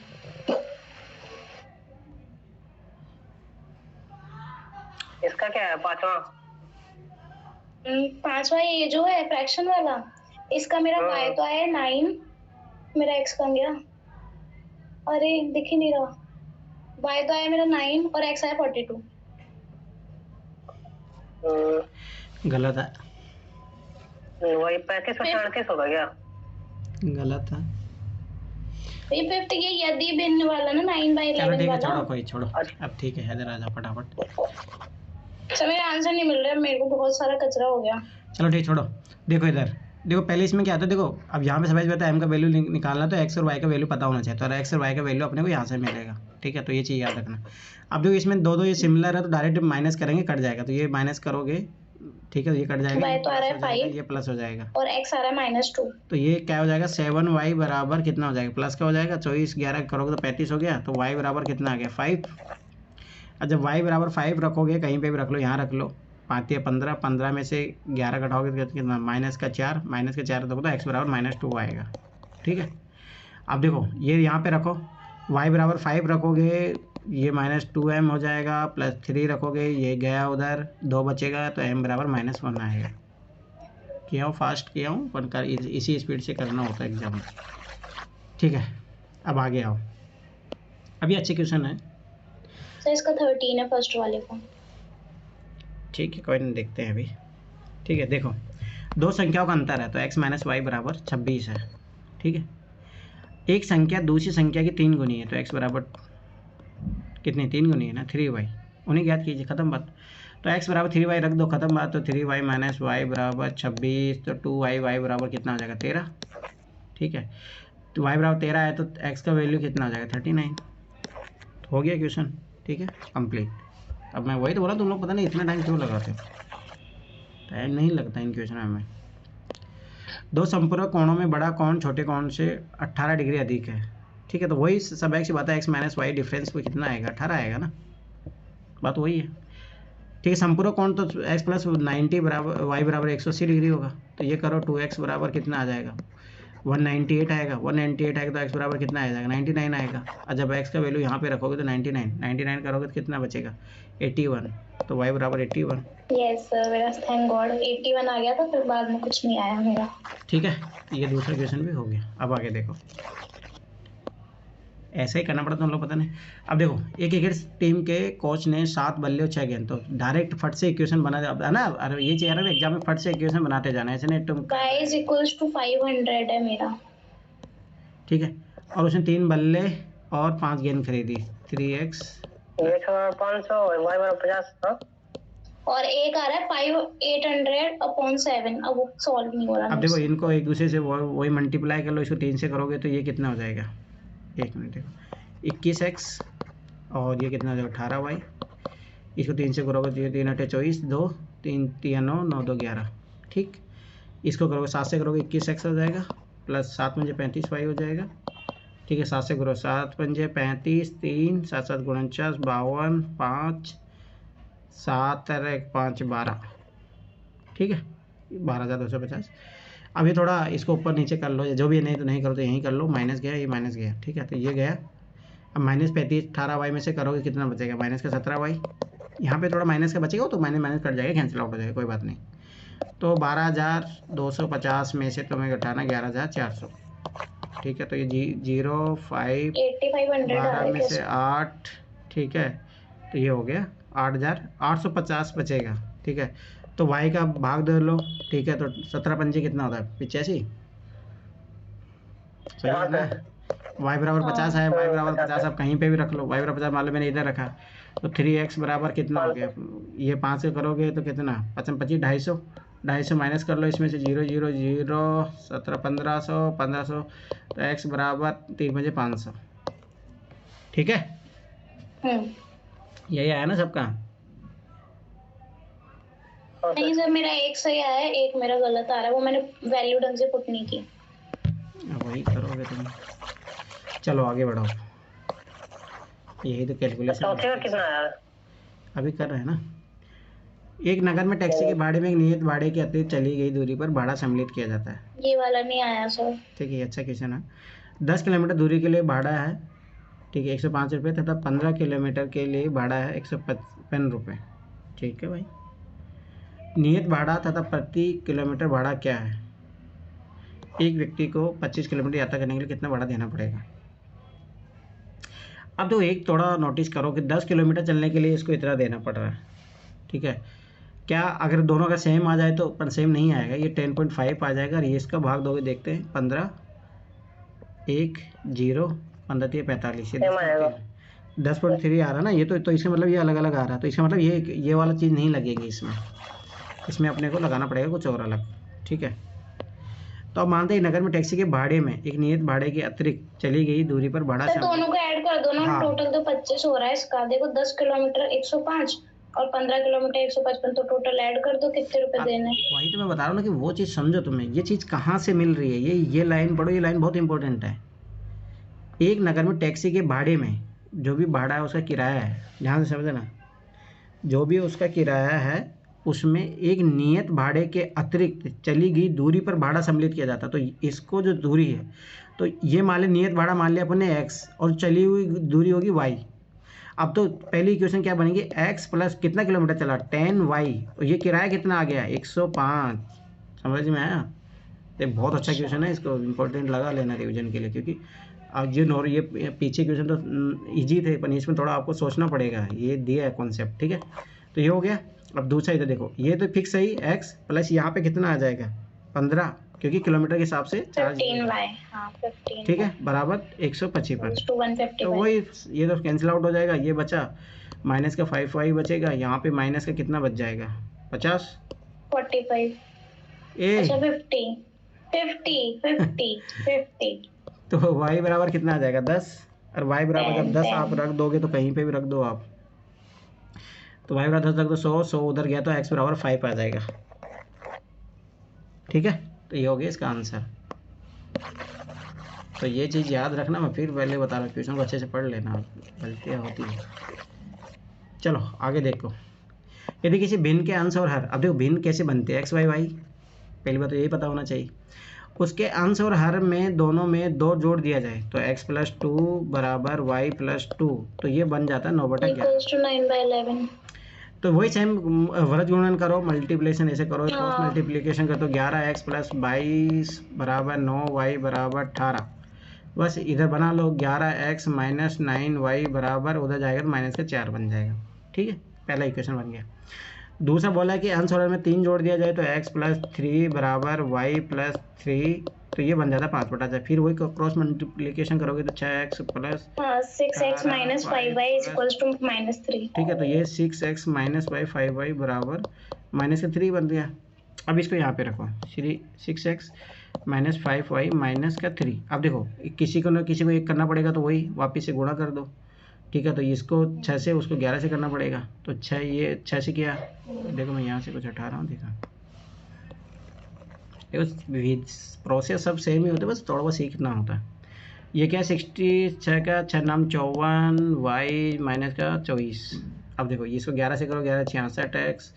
इसका क्या है 5वां? 5वां ये जो है फ्रैक्शन वाला, इसका मेरा y तो आया 9, मेरा x कहाँ गया? अरे दिख ही नहीं रहा। y तो आया मेरा 9 और x आया 42। गलत है, वही 35 और 38 होगा क्या? गलत है। ये 50 ये यदि भिन्न वाला ना 9/11 चलो ठीक है, वाला। छोड़ो कोई छोड़ो। अब ठीक है, इधर आ जाओ फटाफट। सर मेरा आंसर नहीं मिल रहा है, मेरे को बहुत सारा कचरा हो गया। चलो ठीक, छोड़ो। देखो इधर देखो, पहले इसमें क्या था, देखो अब यहाँ पे समझ में आता है, m का वैल्यू निकालना तो x और y का वैल्यू पता होना चाहिए, तो x और y का वैल्यू अपने को यहाँ से मिलेगा। ठीक है, तो ये चीज़ याद रखना। अब देखो इसमें दो ये सिमिलर है तो डायरेक्ट माइनस करेंगे, कट जाएगा, तो ये माइनस करोगे, ठीक है, तो ये कट जाएगा, y तो आ रहा है 5, ये प्लस हो जाएगा और x आ रहा है -2। तो ये क्या हो जाएगा, 7y बराबर कितना हो जाएगा, प्लस का हो जाएगा, 24 11 करोगे तो 35 हो गया, तो y बराबर कितना आ गया 5। और जब y बराबर 5 रखोगे, कहीं पे भी रख लो, यहाँ रख लो, 5 या 15, 15 में से 11 घटाओगे तो कितना, -4 रखो तो x बराबर -2 आएगा। ठीक है, अब देखो ये यहाँ पे रखो, y बराबर 5 रखोगे, ये -2m हो जाएगा, +3 रखोगे, ये गया उधर, 2 बचेगा, तो m बराबर -1 आएगा। किया हूँ, फास्ट किया हूँ, पर कर इसी स्पीड से करना होता है एग्जाम में। ठीक है, अब आगे आओ, अभी अच्छे क्वेश्चन है। सर इसका 13 है फर्स्ट वाले का। ठीक है, कोई नहीं, देखते हैं अभी। ठीक है, देखो दो संख्याओं का अंतर है तो x - y बराबर 26 है। ठीक है, एक संख्या दूसरी संख्या की 3 गुनी है तो x बराबर कितनी, 3 गुनी है ना, 3y, उन्हें ज्ञात कीजिए, खत्म बात। तो x बराबर 3y रख दो, खत्म बात। तो 3y - y बराबर 26, तो 2y, y बराबर कितना हो जाएगा 13। ठीक है, तो y बराबर 13 है तो x का वैल्यू कितना हो जाएगा 39। तो हो गया क्वेश्चन। ठीक है, कंप्लीट। अब मैं वही तो बोला, तुम लोग पता नहीं इतना टाइम क्यों लगाते, टाइम नहीं लगता इन क्वेश्चन में। दो संपूरक कोणों में बड़ा कोण छोटे कोण से 18 डिग्री अधिक है। ठीक है, तो वही सब एक सी बात है, x - y डिफरेंस में कितना आएगा, 18 आएगा ना, बात वही है। ठीक है, संपूरक कोण तो x + 90 बराबर y बराबर 180 डिग्री होगा, तो ये करो 2x बराबर कितना आ जाएगा 198 आएगा। 198 आएगा तो x बराबर कितना आ जाएगा 99 आएगा। और जब x का वैल्यू यहाँ पे रखोगे तो 99 करोगे तो कितना बचेगा 81, तो y बराबर 81। यस सर, मेरा थैंक गॉड 81 आ गया था, फिर बाद में कुछ नहीं आया मेरा। ठीक है, ये दूसरा क्वेश्चन भी हो गया। अब आगे देखो, ऐसा ही करना पड़ता तुम लोग पता नहीं। अब देखो, एक क्रिकेट टीम के कोच ने 7 बल्ले और 6 गेंद, तो डायरेक्ट फट से इक्वेशन बना है ना। अरे ये चाहिए ना एग्जाम में, फट से इक्वेशन बनाते जाना, ऐसे नहीं तुम। y = 500 है मेरा। ठीक है, और उसने 3 बल्ले और 5 गेंद खरीदी, 3x 500 y बराबर 50। और एक आ रहा है 800/7। अब वो सॉल्व नहीं हो रहा। अब देखो इनको एक दूसरे से वही मल्टीप्लाई कर लो, इसको 3 से करोगे तो ये कितना हो जाएगा, एक मिनट देखो, 21x और ये कितना हो जाएगा 18y। इसको 3 से करोगे तो ये 3 × 8 = 24, 2 3 3 9 9 2 11। ठीक, इसको करोगे 7 से करोगे 21x हो जाएगा, प्लस 7 मुझे 35y हो जाएगा। ठीक है, 7 से गुणो, 7 पंजे 35, 3 7 7 49, 52, 5 7 और 1 5 12, ठीक है, 12,250। अभी थोड़ा इसको ऊपर नीचे कर लो, जो भी नहीं तो नहीं करो तो यहीं कर लो, माइनस गया, ये माइनस गया, ठीक है, तो ये गया। अब माइनस 35 18y में से करोगे कितना बचेगा, माइनस का 17y, यहाँ पे थोड़ा माइनस का बचेगा तो माइनस माइनस कट जाएगा, कैंसिल आउट हो जाएगा, कोई बात नहीं। तो 12,250 में से तुम्हें घटाना 11,400, ठीक है, तो ये 0.5 12 में से 8, ठीक है, तो ये हो गया 8,850 बचेगा, ठीक है। तो y का भाग दे लो, ठीक है, तो 17 पंजे कितना होता है, 85, सही है ना। y बराबर 50 है, y बराबर 50 आप कहीं पे भी रख लो, y बराबर 50 मान लो मैंने इधर रखा, तो 3x बराबर कितना हो गया, ये 5 से करोगे तो कितना, 55 25 250 माइनस कर लो इसमें से, 0 0 0 17 1500 1500, तो x बराबर 3 बजे 500, ठीक है। यही आया ना सबका। नहीं सर, मेरा एक सही आया है, एक मेरा गलत आ रहा है, वो मैंने वैल्यू ढंग से पुट नहीं की। अब वही करोगे तुम, चलो आगे बढ़ो, यही तो कैलकुलेशन अभी कर रहे हैं ना। एक नगर में टैक्सी के भाड़े में एक नियत भाड़े के अतिरिक्त चली गई दूरी पर भाड़ा सम्मिलित किया जाता है। ये वाला नहीं आया सर। ठीक है, अच्छा क्वेश्चन है। 10 किलोमीटर दूरी के लिए भाड़ा है, ठीक है, 105 रुपये, तथा 15 किलोमीटर के लिए भाड़ा है 155 रुपये, ठीक है भाई। नियत भाड़ा तथा प्रति किलोमीटर भाड़ा क्या है। एक व्यक्ति को 25 किलोमीटर यात्रा करने के लिए कितना भाड़ा देना पड़ेगा। अब तो एक थोड़ा नोटिस करो कि 10 किलोमीटर चलने के लिए इसको इतना देना पड़ रहा है, ठीक है। क्या अगर दोनों का सेम आ जाए तो, पर सेम नहीं आएगा, ये 10.5 आ जाएगा, और ये इसका भाग दोगे, देखते हैं 15 1 0 15 3 45, 10.3 आ रहा ना ये, तो इसका मतलब ये अलग अलग आ रहा है, तो इसका मतलब ये वाला चीज़ नहीं लगेगी इसमें अपने को लगाना पड़ेगा कुछ और अलग, ठीक है। तो अब मानते हैं नगर में टैक्सी के भाड़े में एक नियत भाड़े के अतिरिक्त चली गई दूरी पर भाड़ा तो दोनों को ऐड कर दो ना। हाँ। टोटल तो 25 हो रहा है इसका, देखो 10 किलोमीटर 105 और 15 किलोमीटर 155, तो टोटल ऐड कर दो कितने रुपए देने। वही तो मैं बता रहा हूँ ना कि वो चीज़ समझो, तुम्हें ये चीज़ कहाँ से मिल रही है, ये लाइन पढ़ो, ये लाइन बहुत इंपॉर्टेंट है। एक नगर में टैक्सी के भाड़े में जो भी भाड़ा है उसका किराया है, ध्यान से समझना, जो भी उसका किराया है उसमें एक नियत भाड़े के अतिरिक्त चली गई दूरी पर भाड़ा सम्मिलित किया जाता है। तो इसको जो दूरी है, तो ये मान लिया नियत भाड़ा मान लिया अपन ने x और चली हुई दूरी होगी y। अब तो पहली इक्वेशन क्या बनेगी, x प्लस कितना किलोमीटर चला 10y, और ये किराया कितना आ गया 105। समझ में आया। तो बहुत अच्छा क्वेश्चन है, इसको इम्पोर्टेंट लगा लेना रिविजन के लिए, क्योंकि अब ये पीछे क्वेश्चन तो ईजी थे, पर इसमें थोड़ा आपको सोचना पड़ेगा, ये दिया है कॉन्सेप्ट, ठीक है। तो ये हो गया। अब दूसरा इधर देखो, ये तो फिक्स है ही, x प्लस यहाँ पे कितना आ जाएगा 15, क्योंकि किलोमीटर के हिसाब से चार्ज, 15y, हाँ 15, ठीक है, बराबर 155। तो 155। वही ये तो कैंसिल आउट हो जाएगा, ये बचा माइनस का 5y बचेगा, यहाँ पे माइनस का कितना बच जाएगा 50 45 अच्छा 50। तो y बराबर कितना आ जाएगा 10, और y बराबर जब 10 आप रख दोगे तो कहीं पे भी रख दो आप, तो y बराबर 10 रख दो, 100 उधर गया तो x बराबर 5 आ जाएगा, ठीक है। तो ये हो गया इसका आंसर। तो ये चीज़ याद रखना, मैं फिर पहले बता रहा हूँ, क्वेश्चन को अच्छे से पढ़ लेना, गलतियाँ होती हैं। चलो आगे देखो, यदि किसी भिन्न के अंश और हर, अब देखो भिन्न कैसे बनते हैं, x y y, पहली बात तो यही पता होना चाहिए। उसके अंश और हर में दोनों में 2 जोड़ दिया जाए तो x प्लस 2 बराबर y प्लस 2, तो ये बन जाता है 9/11। तो वही सेम वर्ग गुणन करो, मल्टीप्लिकेशन ऐसे करो, क्रॉस मल्टीप्लिकेशन कर दो, 11x प्लस 22 बराबर 9y बराबर 18। बस इधर बना लो 11x माइनस 9y बराबर, उधर जाएगा तो माइनस का 4 बन जाएगा, ठीक है। पहला इक्वेशन बन गया। दूसरा बोला है कि अंश और हर में 3 जोड़ दिया जाए तो x प्लस 3 बराबर y प्लस 3, तो ये बन जाता है 5/4। फिर वही क्रॉस मल्टीप्लिकेशन करोगे तो 6x plus 6x minus 5y is equals to -3, ठीक है। तो ये 6x माइनस 5y बराबर माइनस का 3 बन गया। अब इसको यहाँ पे रखो, 6x माइनस 5y माइनस का 3। अब देखो किसी को एक करना पड़ेगा, तो वही वापस से गुणा कर दो, ठीक है। तो इसको 6 से उसको 11 से करना पड़ेगा, तो 6 ये 6 से किया, देखो मैं यहाँ से कुछ हटा रहा हूँ, देखा देखो प्रोसेस सब सेम ही होता है, बस थोड़ा बहुत सीखना होता है। ये क्या 66 का 6 नाम 54 वाई माइनस का 24। अब देखो इसको 11 से करो, 11 66 एक्स,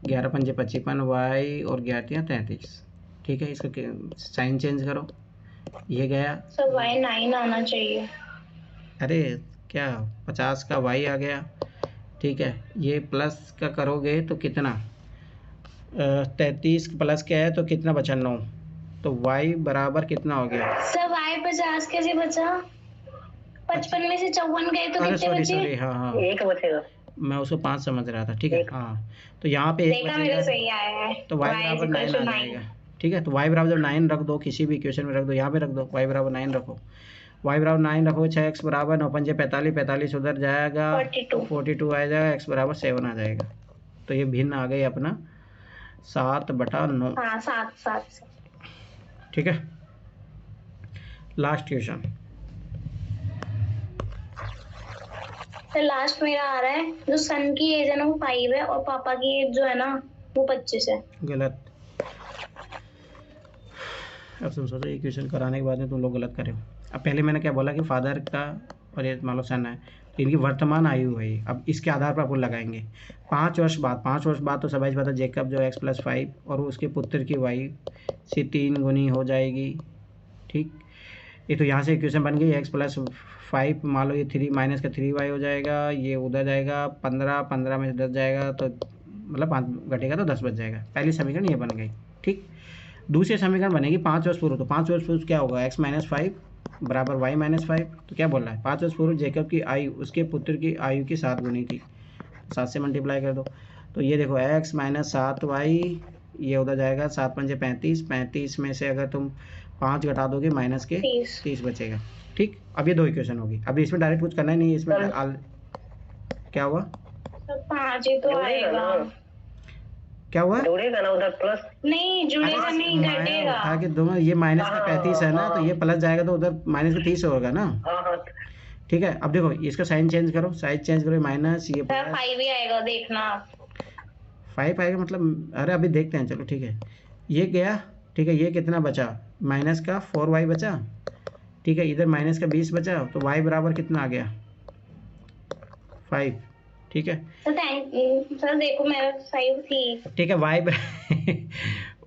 11 पंजे 55 वाई और 11 33। ठीक है, इसका साइन चेंज करो, ये गया सर वाई 9 आना चाहिए। अरे क्या 50 का वाई आ गया। ठीक है, ये प्लस का करोगे तो कितना 33 प्लस क्या है तो कितना बचा 9, तो y बराबर कितना हो गया। सर वाई 50 कैसे बचा? 55 में से 54 गए तो अरे कितने सॉरी बचे? सॉरी, हाँ हाँ एक बचेगा। मैं उसको 5 समझ रहा था। ठीक है हाँ, तो यहाँ पे एक देखा मेरा बचेगा सही आया है। तो y y बराबर 9 equals to आ 9। जाएगा। ठीक है, तो y बराबर जब 9 रख दो, किसी भी इक्वेशन में रख दो, यहाँ पे रख दो y बराबर 9 रखो, y बराबर 9 रखो, 6x बराबर 9 पंजे 45, 45 उधर जाएगा 42 आ जाएगा, x बराबर 7 आ जाएगा। तो ये भिन्न आ गई अपना 7/9। हाँ 7। ठीक है, लास्ट क्वेश्चन। फिर लास्ट मेरा आ रहा है, जो सन की एज है ना वो 5 है और पापा की एज जो है ना वो 25 है। गलत। अब तुम सोचो ये क्वेश्चन कराने के बाद में तुम लोग गलत करे हो। अब पहले मैंने क्या बोला कि फादर का और ये मान लो सन है, तो इनकी वर्तमान आयु है ये। अब इसके आधार पर अपन लगाएंगे 5 वर्ष बाद। 5 वर्ष बाद तो सबाइज पता जेकब जो x+5 और उसके पुत्र की y से 3 गुनी हो जाएगी। ठीक, ये तो यहाँ से इक्वेशन बन गई x+5, मान लो ये 3 माइनस का 3y हो जाएगा, ये उधर जाएगा 15, 15 में से 10 जाएगा तो मतलब 5 घटेगा तो 10 बच जाएगा। पहली समीकरण ये बन गई। ठीक, दूसरी समीकरण बनेगी 5 वर्ष पूर्व। तो 5 वर्ष पूर्व क्या होगा, x-5 बराबर y-5। तो क्या बोल रहा है, 5 वर्ष पूर्व जेकब की आयु उसके पुत्र की आयु की 7 गुनी थी, 7 से मल्टीप्लाई कर दो। तो ये देखो x-7y, ये उधर जाएगा 7 पंजे 35, 35 में से अगर तुम 5 घटा दोगे माइनस के 30 बचेगा। ठीक, अब ये दो इक्वेशन होगी। अब इसमें डायरेक्ट कुछ करना ही नहीं है, इसमें क्या हुआ, 5 ही तो आएगा। क्या हुआ, जुड़ेगा ना उधर प्लस? नहीं जुड़ेगा, नहीं घटेगा। उठा के दोनों, ये माइनस का 35 है ना, तो ये प्लस जाएगा तो उधर माइनस का 30 होगा ना। हाँ। ठीक है, अब देखो इसका साइन चेंज करो, साइज चेंज करो, माइनस ये 5 ही आएगा, देखना 5 आएगा मतलब। अरे अभी देखते हैं, चलो ठीक है, ये गया। ठीक है, ये कितना बचा, माइनस का 4y बचा। ठीक है, इधर माइनस का 20 बचा, तो y बराबर कितना आ गया 5। ठीक है सर देखो मेरा 5 थी। ठीक है,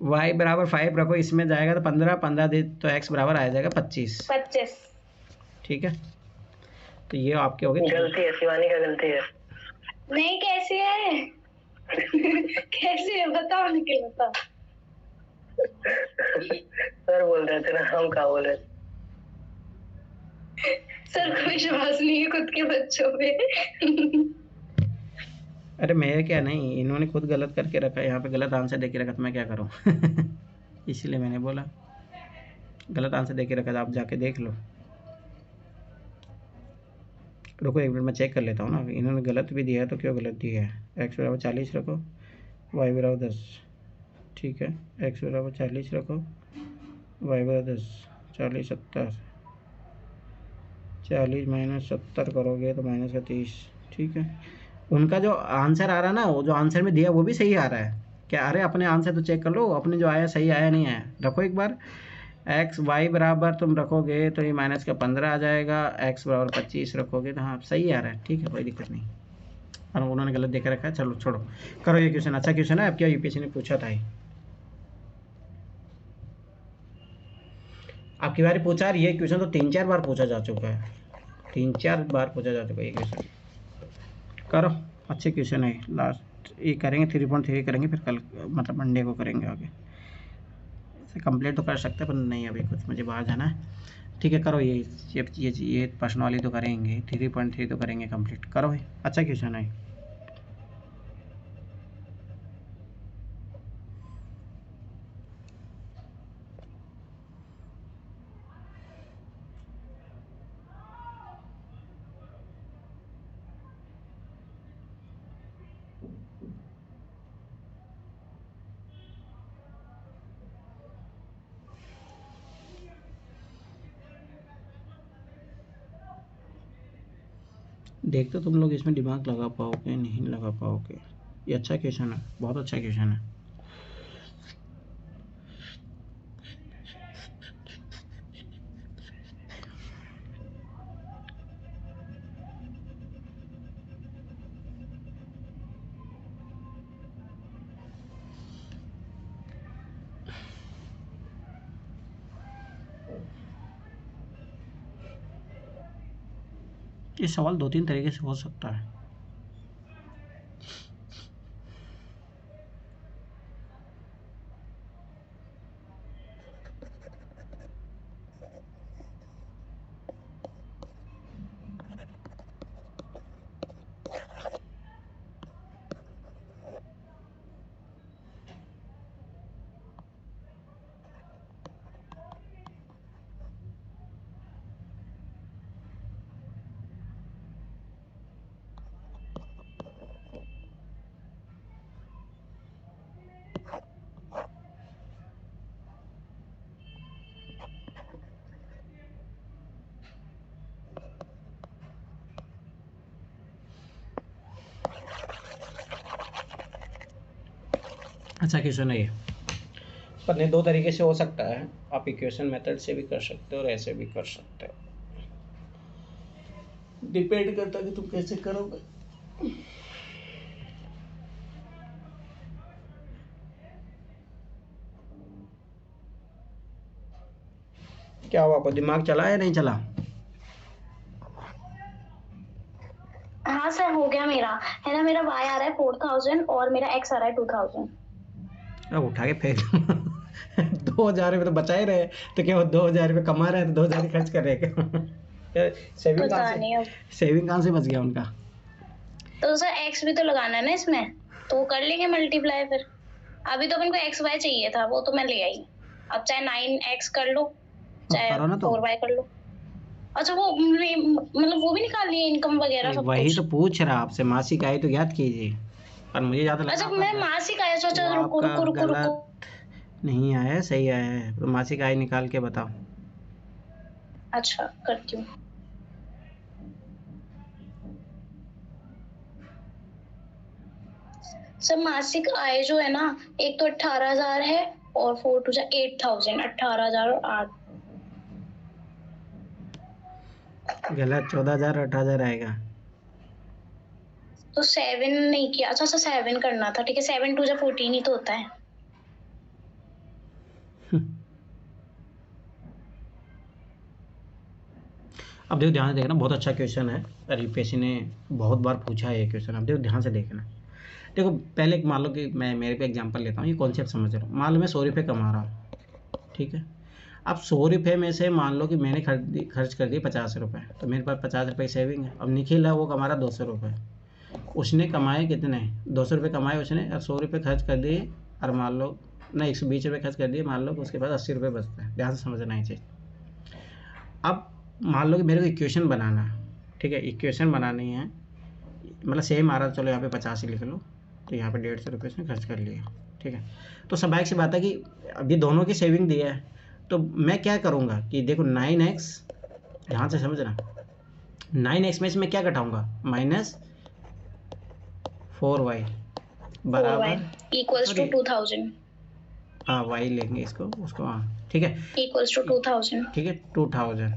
y बराबर 5 रखो, इसमें जाएगा तो 15 दे तो x बराबर आ जाएगा 25। ठीक है, तो ये आपके हो गए। गलती है, शिवानी का गलती है। नहीं कैसे है कैसे है बताओ, निकल बताओ। सर बोल रहे थे ना, हम क्या बोल रहे थे। सर को विश्वास नहीं है खुद के बच्चों पे। अरे मैं क्या, नहीं इन्होंने खुद गलत करके रखा, यहाँ पे गलत आंसर दे के रखा, तो मैं क्या करूँ इसलिए मैंने बोला गलत आंसर दे के रखा, आप जाके देख लो। रुको एक मिनट मैं चेक कर लेता हूँ ना, इन्होंने गलत भी दिया है तो क्यों गलत दिया है। x बराबर 40 रखो, y बराबर 10। ठीक है, x बराबर 40 रखो, y बराबर 10, 40 70, 40 माइनस 70 करोगे तो माइनस का 30। ठीक है, उनका जो आंसर आ रहा है ना, वो जो आंसर में दिया वो भी सही आ रहा है क्या। अरे अपने आंसर तो चेक कर लो, अपने जो आया सही आया नहीं आया। रखो एक बार, x y बराबर तुम रखोगे तो ये माइनस का 15 आ जाएगा, x बराबर 25 रखोगे तो हाँ सही आ रहा है। ठीक है, कोई दिक्कत नहीं, और उन्होंने गलत देकर रखा है। चलो छोड़ो, करो ये क्वेश्चन, अच्छा क्वेश्चन है। अब क्या यूपीएससी ने पूछा था, आपकी बारी पूछा। ये क्वेश्चन तो 3-4 बार पूछा जा चुका है, 3-4 बार पूछा जा चुका है ये क्वेश्चन। करो, अच्छे क्वेश्चन है। लास्ट ये करेंगे 3.3 करेंगे, फिर कल मतलब मंडे को करेंगे आगे। इसे कंप्लीट तो कर सकते हैं पर नहीं, अभी कुछ मुझे बाहर जाना है। ठीक है, करो ये प्रश्न वाली तो करेंगे, 3.3 तो करेंगे कंप्लीट। करो, अच्छा क्वेश्चन है। देखते तुम लोग इसमें दिमाग लगा पाओगे नहीं लगा पाओगे। ये अच्छा क्वेश्चन है, बहुत अच्छा क्वेश्चन है। ये सवाल 2-3 तरीके से हो सकता है। अच्छा क्वेश्चन है ये, पर 2 तरीके से हो सकता है। आप इक्वेशन मेथड से भी कर सकते हो और ऐसे भी कर सकते हो, डिपेंड करता है कि तुम कैसे करोगे। क्या हुआ, आपको दिमाग चला या नहीं चला? हाँ सर हो गया मेरा, है ना। मेरा y आ रहा है 4000 और मेरा x आ रहा है 2000। अब उठा के फेंक 2000 रुपये तो बचा ही रहे, तो क्या वो 2000 रुपये कमा रहे हैं तो 2000 खर्च कर रहे हैं क्या? सेविंग पता कहाँ नहीं अब। से, सेविंग कहाँ से बच गया उनका? तो सर x भी तो लगाना है ना इसमें, तो कर लेंगे मल्टीप्लाई फिर। अभी तो अपन को xy चाहिए था, वो तो मैं ले आई। अब चाहे 9x कर लो चाहे करो ना तो। 4y कर लो। अच्छा वो मतलब वो भी निकाल लिए इनकम वगैरह सब वही कुछ। तो पूछ रहा आपसे, मासिक आय तो ज्ञात कीजिए, पर मुझे ज्यादा लगा अच्छा आपका मैं मासिक आया, सोचा वो रुको आपका रुको रुको रुको। गलत नहीं आया है, सही आया है। तो मासिक आय निकाल के बताओ। अच्छा करती हूँ। सर मासिक आय जो है ना, एक तो 18,000 है और 4 टू 8,000, 18,000 और 8। गलत, 14,000 और 18,000 आएगा। तो 7 नहीं किया। अच्छा 7 करना था, ठीक है। 7 टू 14 ही तो होता है। अब देखो ध्यान से देखना, बहुत अच्छा क्वेश्चन है और यूपीएससी ने बहुत बार पूछा है ये क्वेश्चन। अब देखो ध्यान से देखना। देखो पहले एक मान लो कि मैं मेरे पे एग्जांपल लेता हूँ, ये कॉन्सेप्ट समझ रहा हूँ। मान लो मैं 100 रुपये कमा रहा हूँ, ठीक है। अब 100 रुपये में से मान लो कि मैंने खर्च कर दिए 50 रुपये, तो मेरे पास 50 रुपये सेविंग है। अब निखिल है, वो कमा रहा 200 रुपये। उसने कमाए कितने, 200 रुपये कमाए उसने, और 100 रुपये खर्च कर दिए, और मान लो नहीं 120 रुपये खर्च कर दिए, मान लो कि उसके पास 80 रुपये बचते हैं। ध्यान से समझना ये चीज़। अब मान लो कि मेरे को इक्वेशन बनाना है, ठीक है। इक्वेशन बनानी है, मतलब सेम आ रहा है, चलो यहाँ पे 50 ही लिख लो, तो यहाँ पे 150 रुपये उसने खर्च कर लिया, ठीक है। तो स्वाभाविक सी बात है कि अभी दोनों की सेविंग दिया है, तो मैं क्या करूँगा कि देखो 9x, ध्यान से समझना, 9x में से मैं क्या घटाऊँगा, -4y बराबर इक्वल्स टू 2000। हाँ y लेंगे इसको, उसको, हाँ ठीक है, इक्वल्स टू 2000। ठीक है 2000।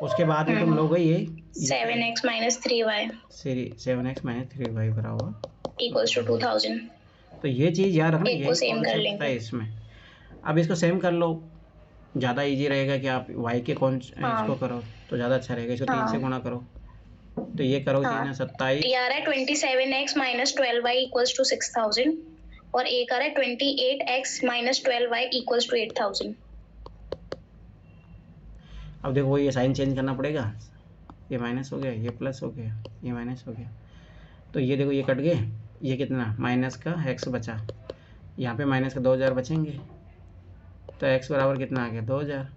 उसके बाद में तुम लोगे ये 7x minus 3y 7x - 3y बराबर इक्वल्स टू 2000। तो ये चीज़ याद रखना, एक को यही सेम कर कॉन्सेप्ट है लेंगे। इसमें। अब इसको सेम कर लो, ज़्यादा इजी रहेगा कि आप y के इसको करो तो ज़्यादा अच्छा रहेगा। इसको 3 से गुणा करो, तो ये करो 3 27, ये आ रहा है 27x minus 12y equals to 6,000 और एक आ रहा है 28x minus 12y equals to 8,000। अब देखो ये साइन चेंज करना पड़ेगा, ये माइनस हो गया, ये प्लस हो गया, ये माइनस हो गया, तो ये देखो ये कट गए, ये कितना माइनस का x बचा, यहाँ पे माइनस का 2000 बचेंगे, तो x बराबर कितना आ गया 2000।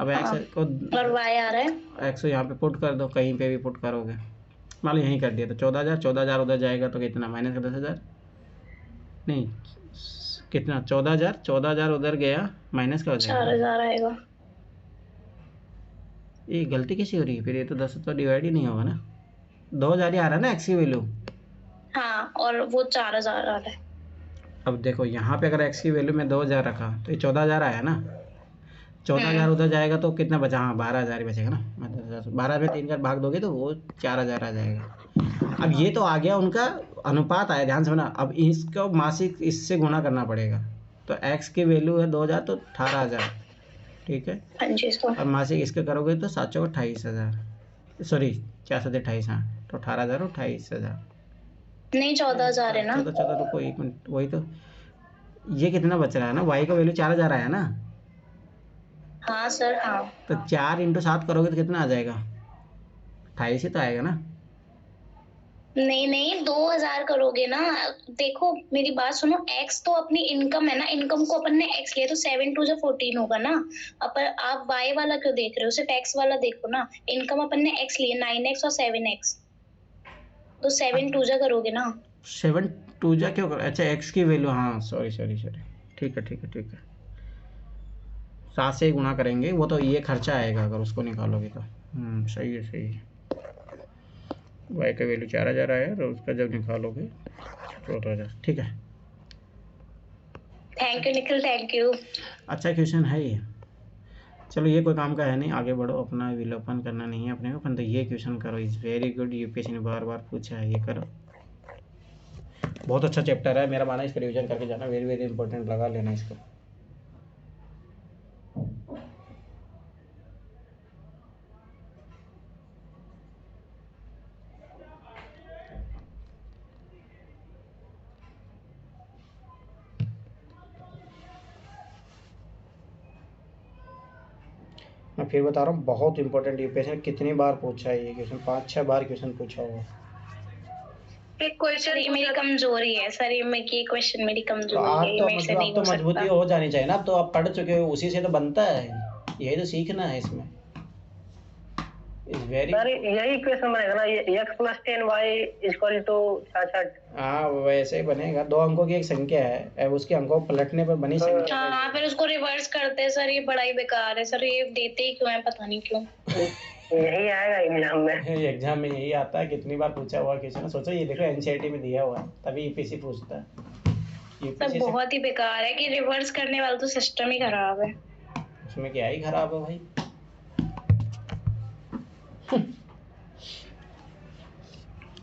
अब x को और y आ रहा है, x को यहाँ पे पुट कर दो, कहीं पे भी पुट करोगे, मान लो यहीं कर दिया तो 14,000 उधर जाएगा तो कितना माइनस का 10,000, नहीं कितना 14,000 उधर गया, माइनस का हो जाएगा 4,000 आएगा। ये गलती किसी हो रही है फिर, ये तो 10 तो डिवाइड ही नहीं होगा ना, 2000 ही आ रहा है ना x की वैल्यू। हाँ और वो 4,000 आ रहा है। अब देखो यहाँ पे अगर x की वैल्यू में 2000 रखा तो ये 14,000 आया ना, 14,000 उधर जाएगा तो कितना बचा, हाँ 12,000 ही बचेगा ना, मतलब 12 में 3 का भाग दोगे तो वो 4,000 आ जाएगा। अब ये तो आ गया उनका अनुपात आया, ध्यान से सुना। अब इसको मासिक इससे गुणा करना पड़ेगा, तो x की वैल्यू है 2000 तो 18,000, ठीक है। हाँ जी। अब मासिक इसके करोगे तो 7 28,000, सॉरी 428, हाँ तो 18,000 और 28,000, नहीं 14,000 है ना। 14 रुको 1 मिनट, वही तो ये कितना बच रहा है ना, वाई का वैल्यू 4,000 आया ना, हाँ सर हाँ। तो 4 × 7 करोगे तो कितना आ जाएगा, 28 ही तो आएगा ना। नहीं नहीं 2,000 करोगे ना। देखो मेरी बात सुनो, एक्स तो अपनी इनकम है ना, इनकम को अपन ने एक्स लिया तो 7 2 14 होगा ना। अपन आप वाई वाला क्यों देख रहे हो, सिर्फ एक्स वाला देखो ना। इनकम अपन ने एक्स लिया 9x और 7x, तो 7 2 करोगे ना। 7 2 क्यों कर, अच्छा एक्स की वैल्यू, हाँ सॉरी सॉरी सॉरी, ठीक है ठीक है ठीक है, 7 से ही गुणा करेंगे, वो तो ये खर्चा आएगा अगर उसको निकालोगे तो। सही है सही है, वाई का वैल्यू 4,000 आया और उसका जब निकालोगे 14,000, ठीक है। Thank you Nikhil, thank you. अच्छा क्वेश्चन है ये, चलो ये कोई काम का है नहीं, आगे बढ़ो, अपना विलोपन करना नहीं है अपने को, अपन तो ये क्वेश्चन करो, इज़ वेरी गुड, यूपीएससी ने बार बार पूछा है, ये करो, बहुत अच्छा चैप्टर है, मेरा माना इसका रिविजन करके जाना, वेरी वेरी इंपॉर्टेंट लगा लेना इसको। मैं फिर बता रहा हूँ, बहुत इंपॉर्टेंट, यूपीएससी ने कितनी बार पूछा है ये क्वेश्चन, 5-6 बार क्वेश्चन पूछा हुआ। एक क्वेश्चन ये मेरी कमजोरी है सर, ये क्वेश्चन मेरी तो कमजोरी आप है, ये तो मेरे से मतलब नहीं आप तो हो मजबूती सकता। हो जानी चाहिए ना, अब तो आप पढ़ चुके हो, उसी से तो बनता है, यही तो सीखना है इसमें, इज वेरी। सर यही क्वेश्चन बनेगा ना, x + 10y = 66। हाँ वैसे ही बनेगा, 2 अंकों की एक संख्या है, अब उसके अंकों को पलटने पर बनी संख्या। हाँ फिर उसको रिवर्स करते हैं सर, ये बड़ा ही बेकार है सर, ये देते ही क्यों है पता नहीं क्यों। यही आएगा एग्जाम में। एग्जाम में यही आता है, कितनी बार पूछा हुआ क्वेश्चन, सोचो ये देखो एनसीईआरटी में दिया हुआ है, तभी यूपीएससी पूछता है, सब यूपीएससी से बहुत ही बेकार है कि रिवर्स करने वाला तो सिस्टम ही खराब है। उसमें क्या ही खराब है भाई।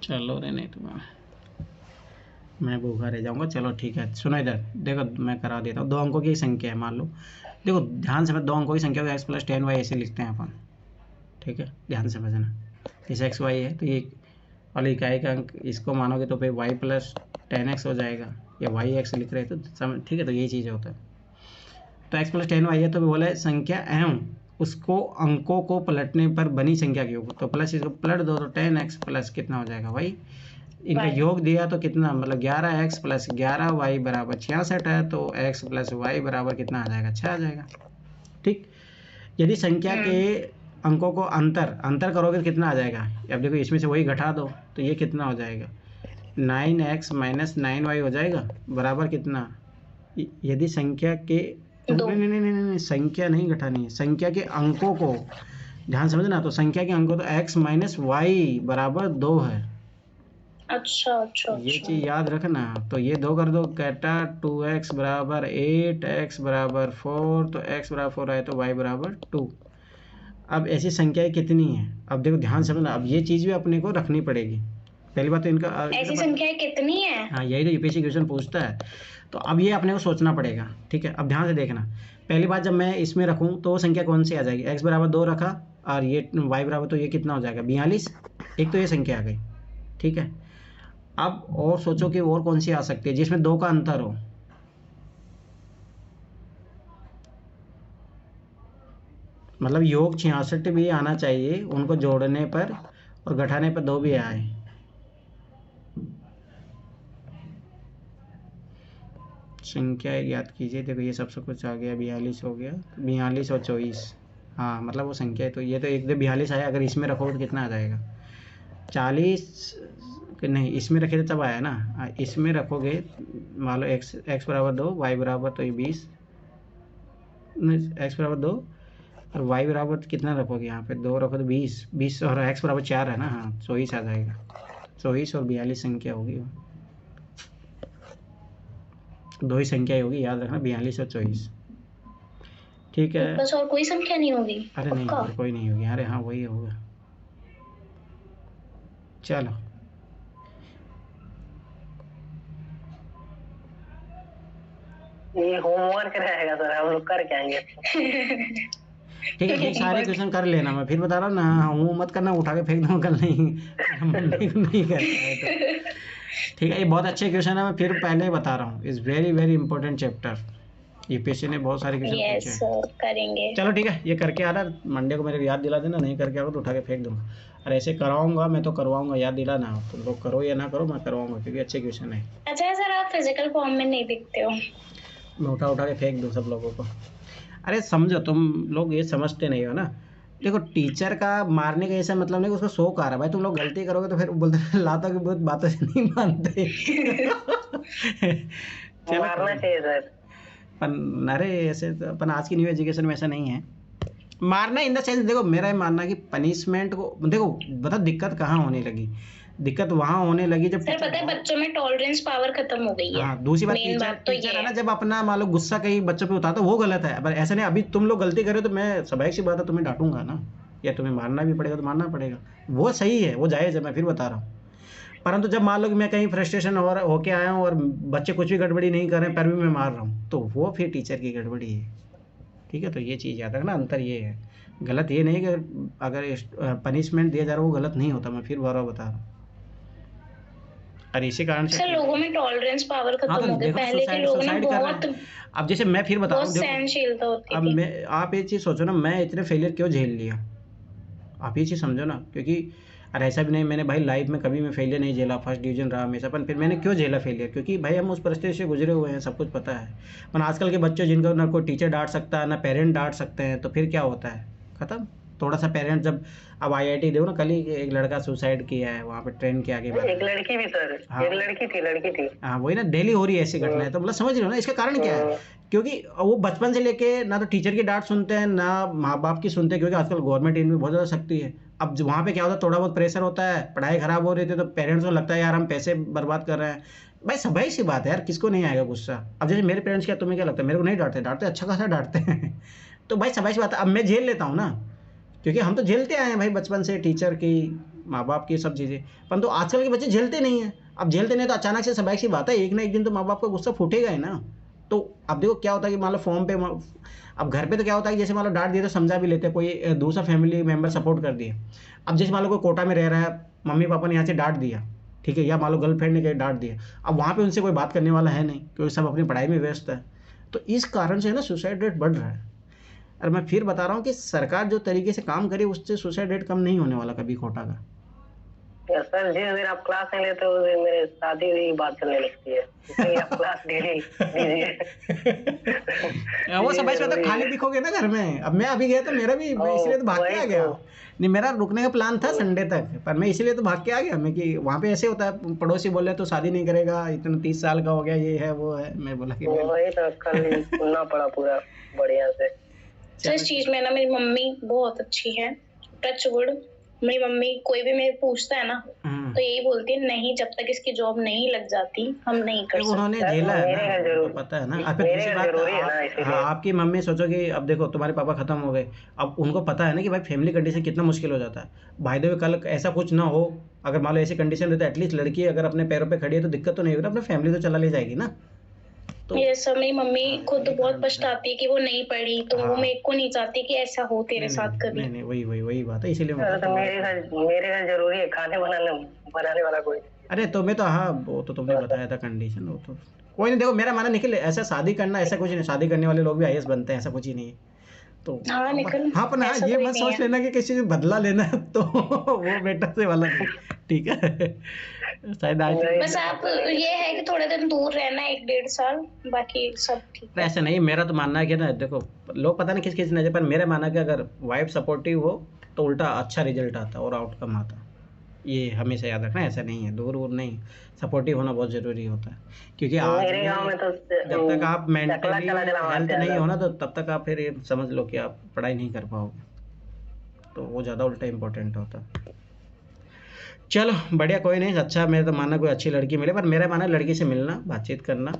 चलो रे, नहीं तो मैं भूखा रह जाऊंगा। चलो ठीक है, सुनो इधर देखो, मैं करा देता हूँ, 2 अंकों की संख्या है मान लो, देखो ध्यान से, 2 अंकों की संख्या को x + 10y ऐसे लिखते हैं अपन, ठीक है, ध्यान से समझना, जैसे x y है तो ये वाली इकाई का अंक इसको मानोगे तो फिर y + 10x हो जाएगा, या yx लिख रहे हैं तो ठीक है, तो यही चीज़ होता है, तो x + 10y है तो बोला है संख्या एवं उसको अंकों को पलटने पर बनी संख्या के योग, तो प्लस इसको पलट दो तो 10x प्लस कितना हो जाएगा y, इनका योग दिया तो कितना, मतलब 11x + 11y = 66 है, तो x + y बराबर कितना आ जाएगा, 6 आ जाएगा, ठीक। यदि संख्या के अंकों को अंतर करोगे तो कितना आ जाएगा, अब देखो इसमें से वही घटा दो तो ये कितना हो जाएगा, 9x - 9y हो जाएगा, बराबर कितना, यदि संख्या के नहीं, संख्या नहीं घटानी है, संख्या के अंकों को ध्यान समझना, तो संख्या के अंकों तो x - y = 2 है, अच्छा अच्छा ये चीज याद रखना, तो ये 2 कर दो, कहता 2x = 8, x = 4, तो x = 4 आए तो y = 2। अब ऐसी संख्याएं कितनी हैं, अब देखो ध्यान समझना, अब ये चीज़ भी अपने को रखनी पड़ेगी, पहली बात तो इनका ऐसी संख्याएं कितनी है। हाँ यही तो यूपीएससी क्वेश्चन पूछता है, तो अब ये अपने को सोचना पड़ेगा, ठीक है। अब ध्यान से देखना, पहली बात जब मैं इसमें रखूँ तो वो संख्या कौन सी आ जाएगी, x = 2 रखा और ये y = तो ये कितना हो जाएगा 42, एक तो ये संख्या आ गई, ठीक है। अब और सोचो कि और कौन सी आ सकती है जिसमें 2 का अंतर हो, मतलब योग 66 भी आना चाहिए उनको जोड़ने पर, और घटाने पर 2 भी आए, संख्या याद कीजिए, देखो ये सबसे कुछ आ गया, 42 हो गया, 42 और 24, हाँ मतलब वो संख्या है, तो ये तो एक दो 42 आया, अगर इसमें रखोगे तो कितना आ जाएगा 40, नहीं इसमें रखे तो तब आया ना, इसमें रखोगे मान लो x = 2, y = तो ये 20, x = 2 और y = कितना रखोगे, यहाँ पे 2 रखो तो 20 और x = 4 है ना, हाँ 24 आ जाएगा, 24 और 42 संख्या होगी, वो 2 ही संख्या होगी, याद रखना 42 और 24, ठीक है। बस और कोई संख्या नहीं होगी, अरे नहीं और कोई नहीं होगी, अरे हाँ वही होगा, चलो ये होमवर्क रहेगा सर, हम लोग कर के आएंगे। ठीक है, ठीक, सारे क्वेश्चन कर लेना, मैं फिर बता रहा हूँ ना, हाँ वो मत करना उठा के फेंक दूँगा कल नहीं, मंडे को नहीं करना है तो। ठीक है, ये बहुत अच्छे क्वेश्चन है, मैं फिर पहले ही बता रहा हूँ, is very very important chapter. UPSC ने बहुत सारे क्वेश्चन यस पूछे हैं। सर, करेंगे। चलो ठीक है, ये करके आ रहा, मंडे को मेरे को याद दिला देना, नहीं करके आओ तो उठा के फेंक दूंगा। और ऐसे कराऊंगा मैं तो करवाऊंगा, याद दिलाना, तुम लोग करो या ना करो, मैं करवाऊंगा क्योंकि अच्छे क्वेश्चन है। अच्छा सर, आप फिजिकल फॉर्म में नहीं दिखते हो। मैं उठा उठा के फेंक दूँ सब लोगों को। अरे समझो, तुम लोग ये समझते नहीं हो ना। देखो, टीचर का मारने का ऐसा मतलब नहीं कि उसको शौक आ रहा है, भाई तुम लोग गलती करोगे तो फिर बोलते हैं लाता की बहुत बातों से नहीं मानते। चलो मारना चाहिए सर। अपन, अरे ऐसे तो अपन आज की न्यू एजुकेशन में ऐसा नहीं है मारना इन द सेंस। देखो मेरा ये मानना है कि पनिशमेंट को, देखो बताओ दिक्कत कहाँ होने लगी, दिक्कत वहाँ होने लगी जब सर पता है, बच्चों में टॉलरेंस पावर खत्म हो गई है। हाँ, दूसरी बात मेन टीचर बात तो टीचर ये है ना, है। जब अपना मान लो गुस्सा कहीं बच्चों पे उतारता वो गलत है, पर ऐसा नहीं अभी तुम लोग गलती करे तो मैं स्वाभाविक सी बात है तुम्हें डांटूंगा ना, या तुम्हें मारना भी पड़ेगा तो मारना पड़ेगा, वो सही है, वो जायज़ है, मैं फिर बता रहा हूँ। परंतु जब मान लो कि मैं कहीं फ्रस्ट्रेशन होके आया हूँ और बच्चे कुछ भी गड़बड़ी नहीं कर रहे हैं पर भी मैं मार रहा हूँ, तो वो फिर टीचर की गड़बड़ी है। ठीक है, तो ये चीज़ याद रखना, अंतर ये है। गलत ये नहीं कि अगर पनिशमेंट दिया जा रहा है वो गलत नहीं होता, मैं फिर बार बता रहा हूँ। और इसी कारण से सर लोगों में टॉलरेंस पावर हाँ, खत्म तो हो गई। देखो पहले के लोग ना सुसाइड कर रहे बहुत हैं। अब जैसे मैं फिर बता रहा बहुत हूँ, देखो सहनशीलता होती अब थी। मैं, आप ये चीज़ सोचो ना, मैं इतने फेलियर क्यों झेल लिया, आप ये चीज़ समझो ना, क्योंकि अरे ऐसा भी नहीं मैंने भाई लाइफ में कभी मैं फेलियर नहीं झेला, फर्स्ट डिवीजन रहा हमेशा, पर फिर मैंने क्यों झेला फेलियर, क्योंकि भाई हम उस परिस्थिति से गुजरे हुए हैं, सब कुछ पता है। पर आजकल के बच्चों जिनको ना कोई टीचर डांट सकता है ना पेरेंट डांट सकते हैं, तो फिर क्या होता है, ख़त्म। थोड़ा सा पेरेंट जब, अब आईआईटी देखो ना, कल ही एक लड़का सुसाइड किया है वहाँ पे ट्रेन के आगे एक लड़की भी सर, हाँ। एक लड़की थी। हाँ वही ना, डेली हो रही है ऐसी घटनाएं, तो मतलब समझ रहे हो ना इसका कारण क्या है, क्योंकि वो बचपन से लेके ना तो टीचर की डांट सुनते हैं ना माँ बाप की सुनते हैं, क्योंकि आजकल गवर्नमेंट इनमें बहुत ज़्यादा सख्ती है। अब वहाँ पे क्या होता है, थोड़ा बहुत प्रेशर होता है, पढ़ाई खराब हो रही थी तो पेरेंट्स को लगता है यार हम पैसे बर्बाद कर रहे हैं। भाई स्वाभाविक सी बात है यार, किसको नहीं आएगा गुस्सा। अब जैसे मेरे पेरेंट्स क्या, तुम्हें क्या लगता है, मेरे को नहीं डांटते, डांटते अच्छा खासा डांटते हैं। तो भाई स्वाभाविक सी बात है, अब मैं झेल लेता हूँ ना, क्योंकि हम तो झेलते आए हैं भाई बचपन से, टीचर की, माँ बाप की, सब चीज़ें। परंतु आजकल के बच्चे झेलते नहीं हैं। अब झेलते नहीं तो अचानक से स्वाभाविक सी बात है, एक ना एक दिन तो माँ बाप का गुस्सा फूटेगा ही ना। तो अब देखो क्या होता है कि मान लो फॉर्म पे, अब घर पे तो क्या होता है कि जैसे मान लो डांट दिए तो समझा भी लेते हैं, कोई दूसरा फैमिली मेम्बर सपोर्ट कर दिए। अब जैसे मान लो कोई कोटा में रह रहा है, मम्मी पापा ने यहाँ से डांट दिया, ठीक है, या मान लो गर्लफ्रेंड ने कहीं डांट दिया, अब वहाँ पे उनसे कोई बात करने वाला है नहीं, क्योंकि सब अपनी पढ़ाई में व्यस्त है। तो इस कारण से ना सुसाइड रेट बढ़ रहा है। और मैं फिर बता रहा हूँ कि सरकार जो तरीके से काम करे उससे सुसाइड रेट कम नहीं होने वाला कभी कोटा का। सर जिस दिन आप क्लास नहीं लेते उस दिन मेरे शादी की बात चलने लगती है, इसलिए आप क्लास डेली लीजिए। वो सब ऐसे मतलब खाली दिखोगे ना घर में। अब मैं अभी गया तो मेरा भी, मैं इसलिए तो भाग के आ गया। नहीं, मेरा रुकने का प्लान था संडे तक, पर मैं इसीलिए तो भाग के आ गया मैं, कि वहाँ पे ऐसे होता है, पड़ोसी बोले तो शादी नहीं करेगा, इतना 30 साल का हो गया, ये है वो है। मैं बोला कि वही तो कल सुनना पड़ा पूरा बढ़िया से। तो इस चीज में ना मेरी मम्मी बहुत अच्छी है, टच वुड। मेरी मम्मी कोई भी मेरे पूछता है ना तो यही बोलती है, नहीं जब तक इसकी जॉब नहीं लग जाती हम नहीं कर सकते। उन्होंने झेला है ना, तो पता है ना। अब फिर दूसरी बात, हाँ आपकी मम्मी सोचो कि अब देखो तुम्हारे पापा खत्म हो गए, अब उनको पता है ना कि भाई फैमिली कंडीशन कितना मुश्किल हो जाता है। भाई देव कल ऐसा कुछ ना हो, अगर मान लो ऐसी कंडीशन रहती है, एटलीस्ट लड़की अगर अपने पैरों पे खड़ी है तो दिक्कत तो नहीं होगी, अपनी फैमिली तो चला ले जाएगी ना। तो ये सब मेरी मम्मी खुद तो बहुत पछताती है कि वो नहीं पढ़ी, तो वो मेरे को नहीं चाहती कि ऐसा हो तेरे साथ कभी। नहीं वही बात है, इसीलिए मेरे घर जरूरी है खाने बनाने वाला कोई। अरे तो मैं तो, हाँ वो तो तुमने बताया था कंडीशन, वो तो कोई नहीं। देखो मेरा माना निखिल, ऐसा शादी करना ऐसा कुछ नहीं, शादी करने वाले लोग भी आईएएस बनते हैं, ऐसा कुछ ही नहीं है। तो हाँ निखिल, हाँ पर हाँ ये मत सोच लेना कि किसी से बदला लेना है, तो वो बेटा से वाला नहीं, ठीक है। शायद आज बस आप ये है कि थोड़े दिन दूर रहना, 1-1.5 साल, बाकी सब ठीक है। ऐसा नहीं, मेरा तो मानना है कि ना, देखो लोग पता नहीं किस किस नजर, पर मेरा मानना है कि अगर वाइफ सपोर्टिव हो तो उल्टा अच्छा रिजल्ट आता और आउटकम आता। ये हमेशा याद रखना, ऐसा नहीं है, दूर नहीं, सपोर्टिव होना बहुत ज़रूरी होता है। क्योंकि आज तो जब तक आप मेंटली हेल्थ नहीं हो ना, तो तब तक आप फिर समझ लो कि आप पढ़ाई नहीं कर पाओगे, तो वो ज़्यादा उल्टा इम्पोर्टेंट होता है। चलो बढ़िया, कोई नहीं, अच्छा मेरा तो मानना कोई अच्छी लड़की मिले, पर मेरा मानना लड़की से मिलना, बातचीत करना,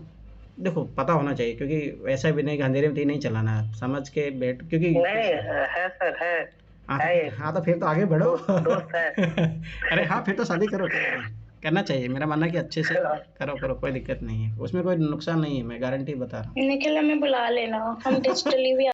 देखो पता होना चाहिए, क्योंकि ऐसा भी नहीं कि अंधेरे में तीर नहीं चलाना है, समझ के बैठ, क्योंकि है सर है। हाँ तो फिर तो आगे बढ़ो। दोस्त है। अरे हाँ फिर तो शादी करो, करना चाहिए, मेरा मानना कि अच्छे से करो, कोई दिक्कत नहीं है उसमें, कोई नुकसान नहीं है, मैं गारंटी बता रहा हूँ। निखिल हमें बुला लेना, हम डिजिटली भी